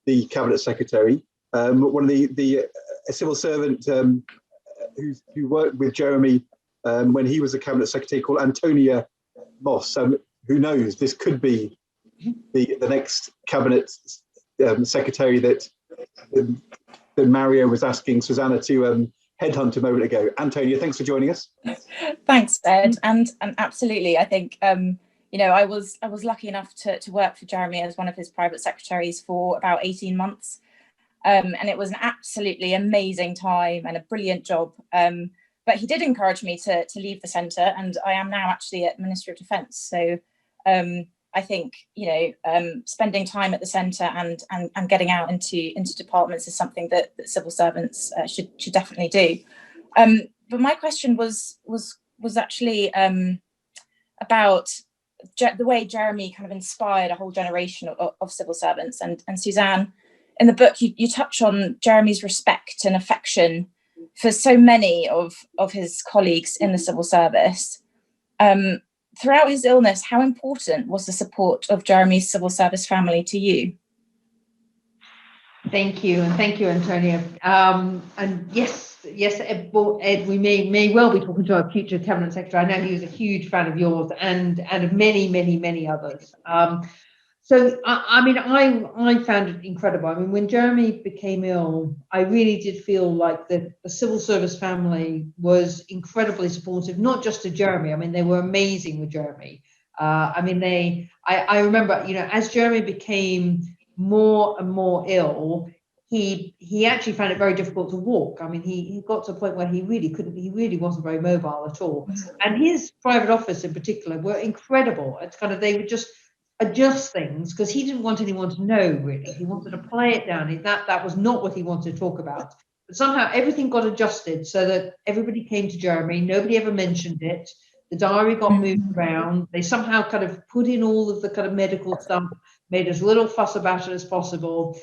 the cabinet secretary, one of the a civil servant who worked with Jeremy when he was a cabinet secretary, called Antonia Moss. Who knows, this could be the next cabinet secretary that Mario was asking Susanna to headhunt a moment ago. Antonia, thanks for joining us. Thanks, Ed, and absolutely. I think you know, I was lucky enough to work for Jeremy as one of his private secretaries for about 18 months, and it was an absolutely amazing time and a brilliant job. But he did encourage me to leave the centre, and I am now actually at Ministry of Defence. So I think, you know, spending time at the centre and getting out into departments is something that civil servants should definitely do. But my question was actually about the way Jeremy kind of inspired a whole generation of civil servants. And Suzanne, in the book, you touch on Jeremy's respect and affection for so many of his colleagues in the civil service. Throughout his illness, how important was the support of Jeremy's civil service family to you? Thank you, and thank you, Antonia. And yes, Ed, we may well be talking to our future cabinet secretary. I know he was a huge fan of yours and of many others. So I mean, I found it incredible. I mean, when Jeremy became ill, I really did feel like the civil service family was incredibly supportive, not just to Jeremy. I mean, they were amazing with Jeremy. I mean, I remember, you know, as Jeremy became more and more ill, he actually found it very difficult to walk. I mean, he got to a point where he really wasn't very mobile at all. And his private office in particular were incredible. It's kind of, they would just adjust things because he didn't want anyone to know, really. He wanted to play it down. That was not what he wanted to talk about. But somehow everything got adjusted so that everybody came to Jeremy. Nobody ever mentioned it. The diary got moved around. They somehow kind of put in all of the kind of medical stuff, made as little fuss about it as possible,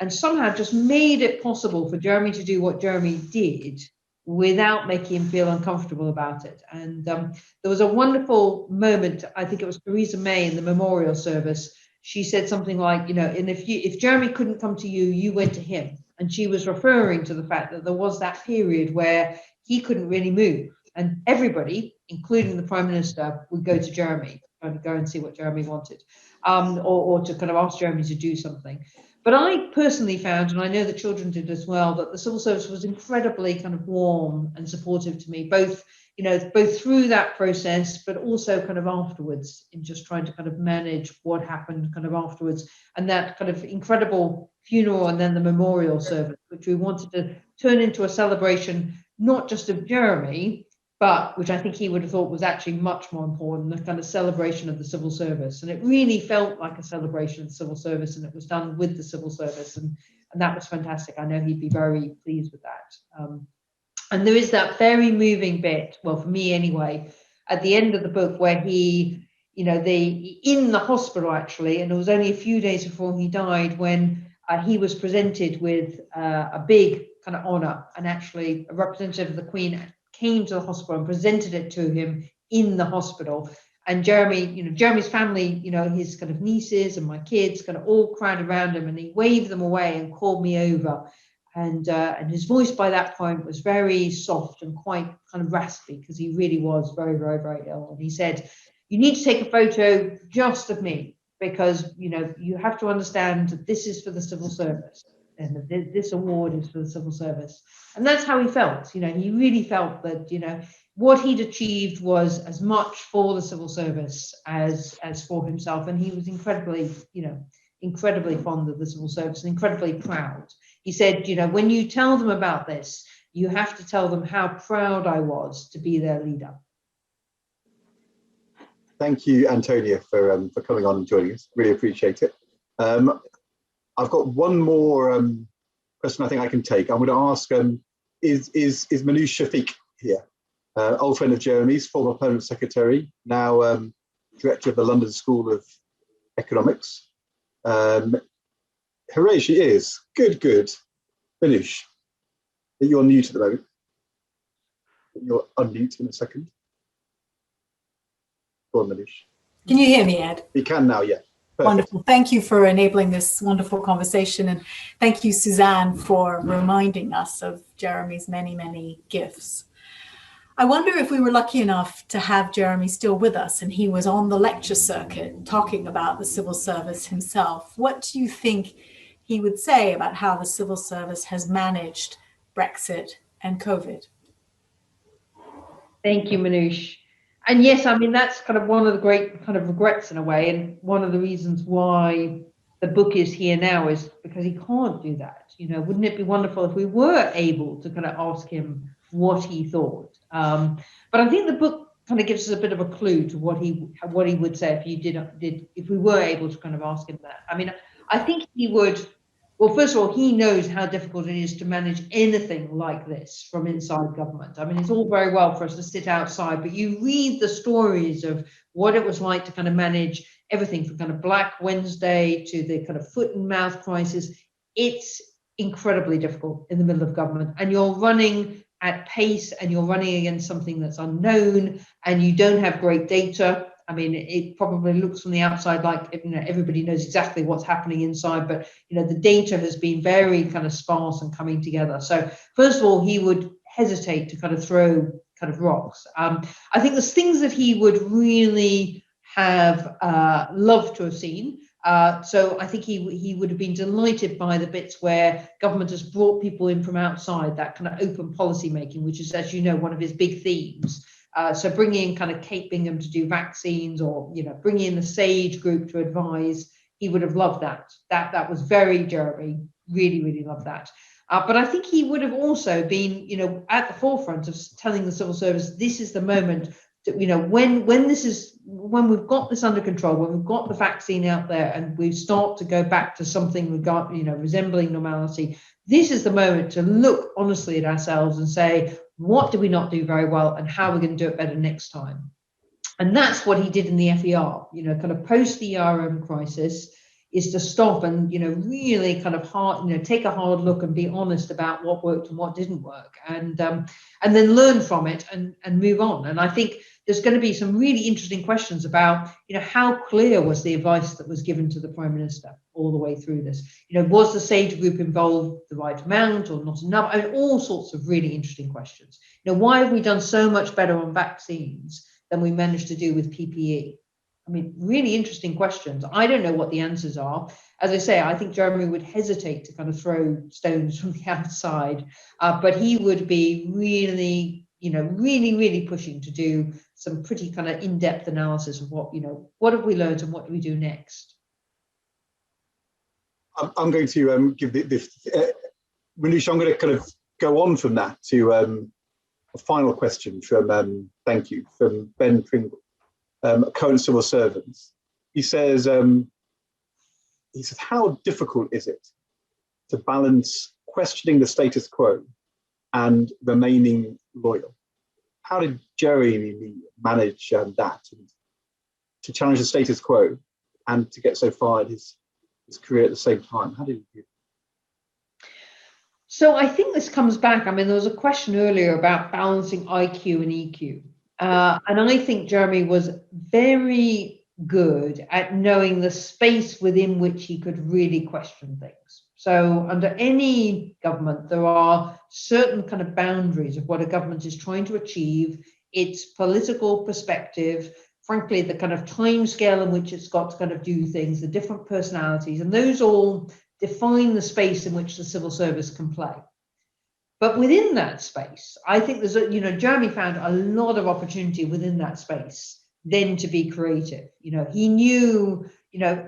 and somehow just made it possible for Jeremy to do what Jeremy did without making him feel uncomfortable about it. And there was a wonderful moment, I think it was Theresa May in the memorial service. She said something like, you know, and if Jeremy couldn't come to you, you went to him. And she was referring to the fact that there was that period where he couldn't really move. And everybody, including the Prime Minister, would go to Jeremy, trying to go and see what Jeremy wanted, or to kind of ask Jeremy to do something. But I personally found, and I know the children did as well, that the civil service was incredibly kind of warm and supportive to me, both through that process, but also kind of afterwards, in just trying to kind of manage what happened kind of afterwards, and that kind of incredible funeral and then the memorial service, which we wanted to turn into a celebration, not just of Jeremy, but which I think he would have thought was actually much more important, the kind of celebration of the civil service. And it really felt like a celebration of the civil service, and it was done with the civil service, and that was fantastic. I know he'd be very pleased with that. And there is that very moving bit, well, for me anyway, at the end of the book where he, in the hospital actually, and it was only a few days before he died, when he was presented with a big kind of honour, and actually a representative of the Queen came to the hospital and presented it to him in the hospital. And Jeremy, Jeremy's family, his kind of nieces and my kids kind of all crowded around him, and he waved them away and called me over. And his voice by that point was very soft and quite kind of raspy, because he really was very, very, very ill. And he said, "You need to take a photo just of me, because, you have to understand that this is for the civil service, and that this award is for the civil service." And that's how he felt. He really felt that, what he'd achieved was as much for the civil service as for himself. And he was incredibly fond of the civil service and incredibly proud. He said, when you tell them about this, you have to tell them how proud I was to be their leader. Thank you, Antonia, for coming on and joining us. Really appreciate it. I've got one more question I think I can take. I'm going to ask, is Manoush Shafiq here? Old friend of Jeremy's, former Permanent Secretary, now Director of the London School of Economics. Hooray, she is. Good. Manoush, you're new to the moment. You'll unmute in a second. Go on, Manoush. Can you hear me, Ed? You can now, yeah. Perfect. Wonderful. Thank you for enabling this wonderful conversation. And thank you, Suzanne, for reminding us of Jeremy's many, many gifts. I wonder if we were lucky enough to have Jeremy still with us and he was on the lecture circuit talking about the civil service himself. What do you think he would say about how the civil service has managed Brexit and COVID? Thank you, Manoush. And yes, I mean, that's kind of one of the great kind of regrets in a way. And one of the reasons why the book is here now is because he can't do that. Wouldn't it be wonderful if we were able to kind of ask him what he thought? But I think the book kind of gives us a bit of a clue to what he would say if we were able to kind of ask him that. I mean, I think he would. Well, first of all, he knows how difficult it is to manage anything like this from inside government. I mean, it's all very well for us to sit outside, but you read the stories of what it was like to kind of manage everything from kind of Black Wednesday to the kind of foot and mouth crisis. It's incredibly difficult in the middle of government, and you're running at pace and you're running against something that's unknown and you don't have great data. I mean, it probably looks from the outside like everybody knows exactly what's happening inside, but the data has been very kind of sparse and coming together. So first of all, he would hesitate to kind of throw kind of rocks. I think there's things that he would really have loved to have seen. So I think he would have been delighted by the bits where government has brought people in from outside, that kind of open policy making, which is, as you know, one of his big themes. So bringing in kind of Kate Bingham to do vaccines, or bringing in the SAGE group to advise, he would have loved that. That was very Jeremy. Really, really loved that. But I think he would have also been, at the forefront of telling the civil service, this is the moment that, when we've got this under control, when we've got the vaccine out there, and we start to go back to something resembling normality. This is the moment to look honestly at ourselves and say, what did we not do very well, and how are we going to do it better next time? And that's what he did in the FER, kind of post the ERM crisis, is to stop and, really kind of take a hard look and be honest about what worked and what didn't work, and then learn from it and move on. And I think there's going to be some really interesting questions about, how clear was the advice that was given to the Prime Minister, or all the way through this. You know, was the SAGE group involved the right amount or not enough? I mean, all sorts of really interesting questions. You know, why have we done so much better on vaccines than we managed to do with PPE? I mean, really interesting questions. I don't know what the answers are. As I say, I think Jeremy would hesitate to kind of throw stones from the outside, but he would be really, you know, really pushing to do some pretty kind of in-depth analysis of what, you know, what have we learned and what do we do next? I'm going to give Manoush, I'm going to kind of go on from that to a final question from, thank you, from Ben Pringle. Current civil servants. He says, how difficult is it to balance questioning the status quo and remaining loyal? How did Jeremy manage that, and to challenge the status quo and to get so far in his career at the same time? How did he do it? So I think this comes back. I mean, there was a question earlier about balancing IQ and EQ. And I think Jeremy was very good at knowing the space within which he could really question things. So under any government, there are certain kind of boundaries of what a government is trying to achieve, its political perspective, frankly, the kind of time scale in which it's got to kind of do things, the different personalities, and those all define the space in which the civil service can play. But within that space, I think there's a, you know, Jeremy found a lot of opportunity within that space then to be creative. You know, he knew, you know,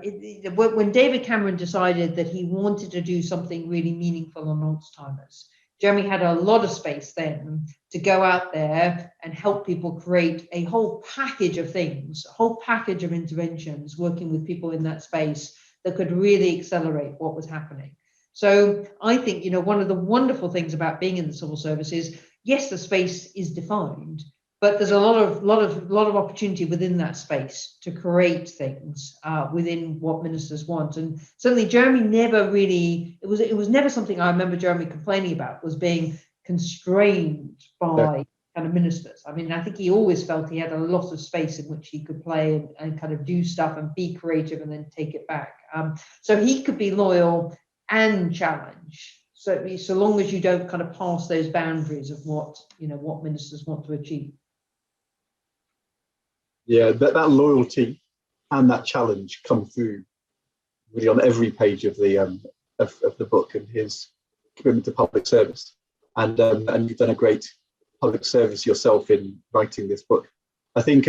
when David Cameron decided that he wanted to do something really meaningful on Alzheimer's, Jeremy had a lot of space then to go out there and help people create a whole package of things, a whole package of interventions, working with people in that space that could really accelerate what was happening. So I think, you know, one of the wonderful things about being in the civil service is, yes, the space is defined, but there's a lot of opportunity within that space to create things within what ministers want. And certainly Jeremy never really, it was never something I remember Jeremy complaining about, was being constrained by kind of ministers. I mean, I think he always felt he had a lot of space in which he could play and kind of do stuff and be creative and then take it back. So he could be loyal and challenge, certainly, so long as you don't kind of pass those boundaries of what, you know, what ministers want to achieve. Yeah, that loyalty and that challenge come through really on every page of the book, and his commitment to public service. And you've done a great public service yourself in writing this book. I think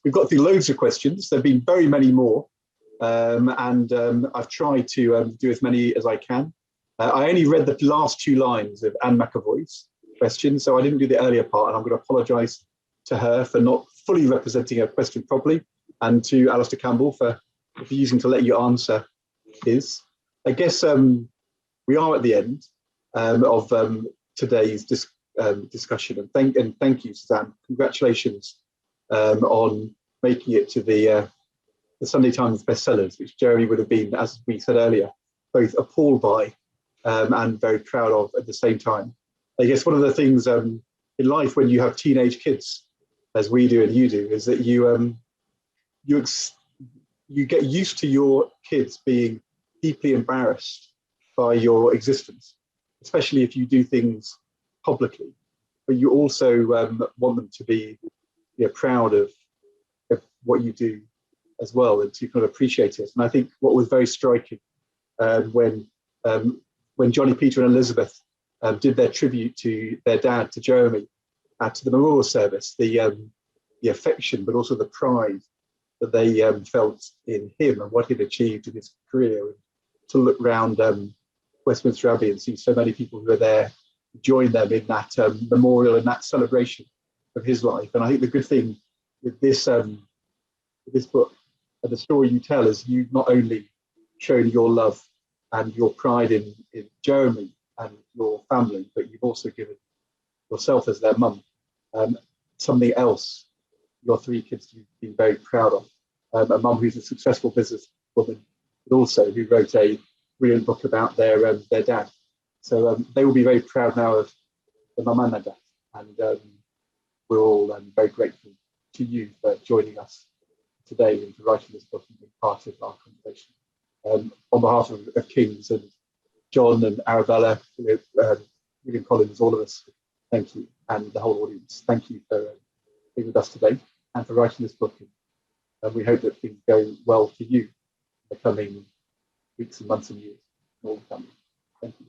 we've got through loads of questions. There have been very many more. I've tried to do as many as I can. I only read the last 2 lines of Anne McAvoy's question, so I didn't do the earlier part, and I'm going to apologise to her for not fully representing her question properly, and to Alistair Campbell for refusing to let you answer his. I guess we are at the end of today's discussion, and thank you, Suzanne. Congratulations on making it to the Sunday Times bestsellers, which Jeremy would have been, as we said earlier, both appalled by and very proud of at the same time. I guess one of the things in life when you have teenage kids, as we do and you do, is that you get used to your kids being deeply embarrassed by your existence, especially if you do things publicly. But you also want them to be, you know, proud of what you do as well, and to kind of appreciate it. And I think what was very striking when Johnny, Peter and Elizabeth did their tribute to their dad, to Jeremy, to the memorial service, the affection, but also the pride that they felt in him and what he'd achieved in his career. And to look round Westminster Abbey and see so many people who were there, join them in that memorial and that celebration of his life. And I think the good thing with this book and the story you tell is you've not only shown your love and your pride in Jeremy and your family, but you've also given yourself as their mum something else your 3 kids you've been very proud of. A mum who's a successful businesswoman, but also who wrote a brilliant book about their dad. So they will be very proud now of the mum and their dad. And we're all very grateful to you for joining us today and for writing this book and being part of our conversation. on behalf of King's and John and Arabella, William Collins, all of us, thank you, and the whole audience. Thank you for being with us today and for writing this book. And we hope that things go well for you in the coming weeks and months and years. All the family. Thank you.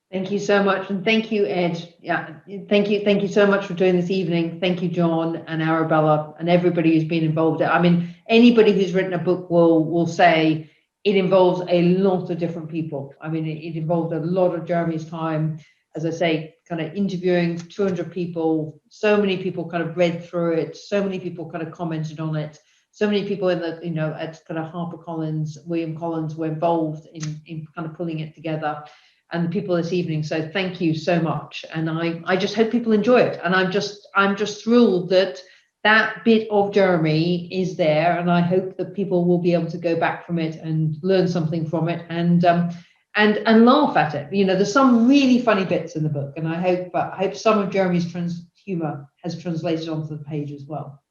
Thank you so much, and thank you, Ed. Yeah, thank you so much for doing this evening. Thank you, John and Arabella, and everybody who's been involved. I mean, anybody who's written a book will say it involves a lot of different people. I mean, it involved a lot of Jeremy's time, as I say, kind of interviewing 200 people. So many people kind of read through it. So many people kind of commented on it. So many people in the, at kind of HarperCollins, William Collins were involved in kind of pulling it together. And the people this evening. So thank you so much. And I just hope people enjoy it. And I'm just thrilled that that bit of Jeremy is there. And I hope that people will be able to go back from it and learn something from it and laugh at it. There's some really funny bits in the book. And I hope some of Jeremy's humor has translated onto the page as well.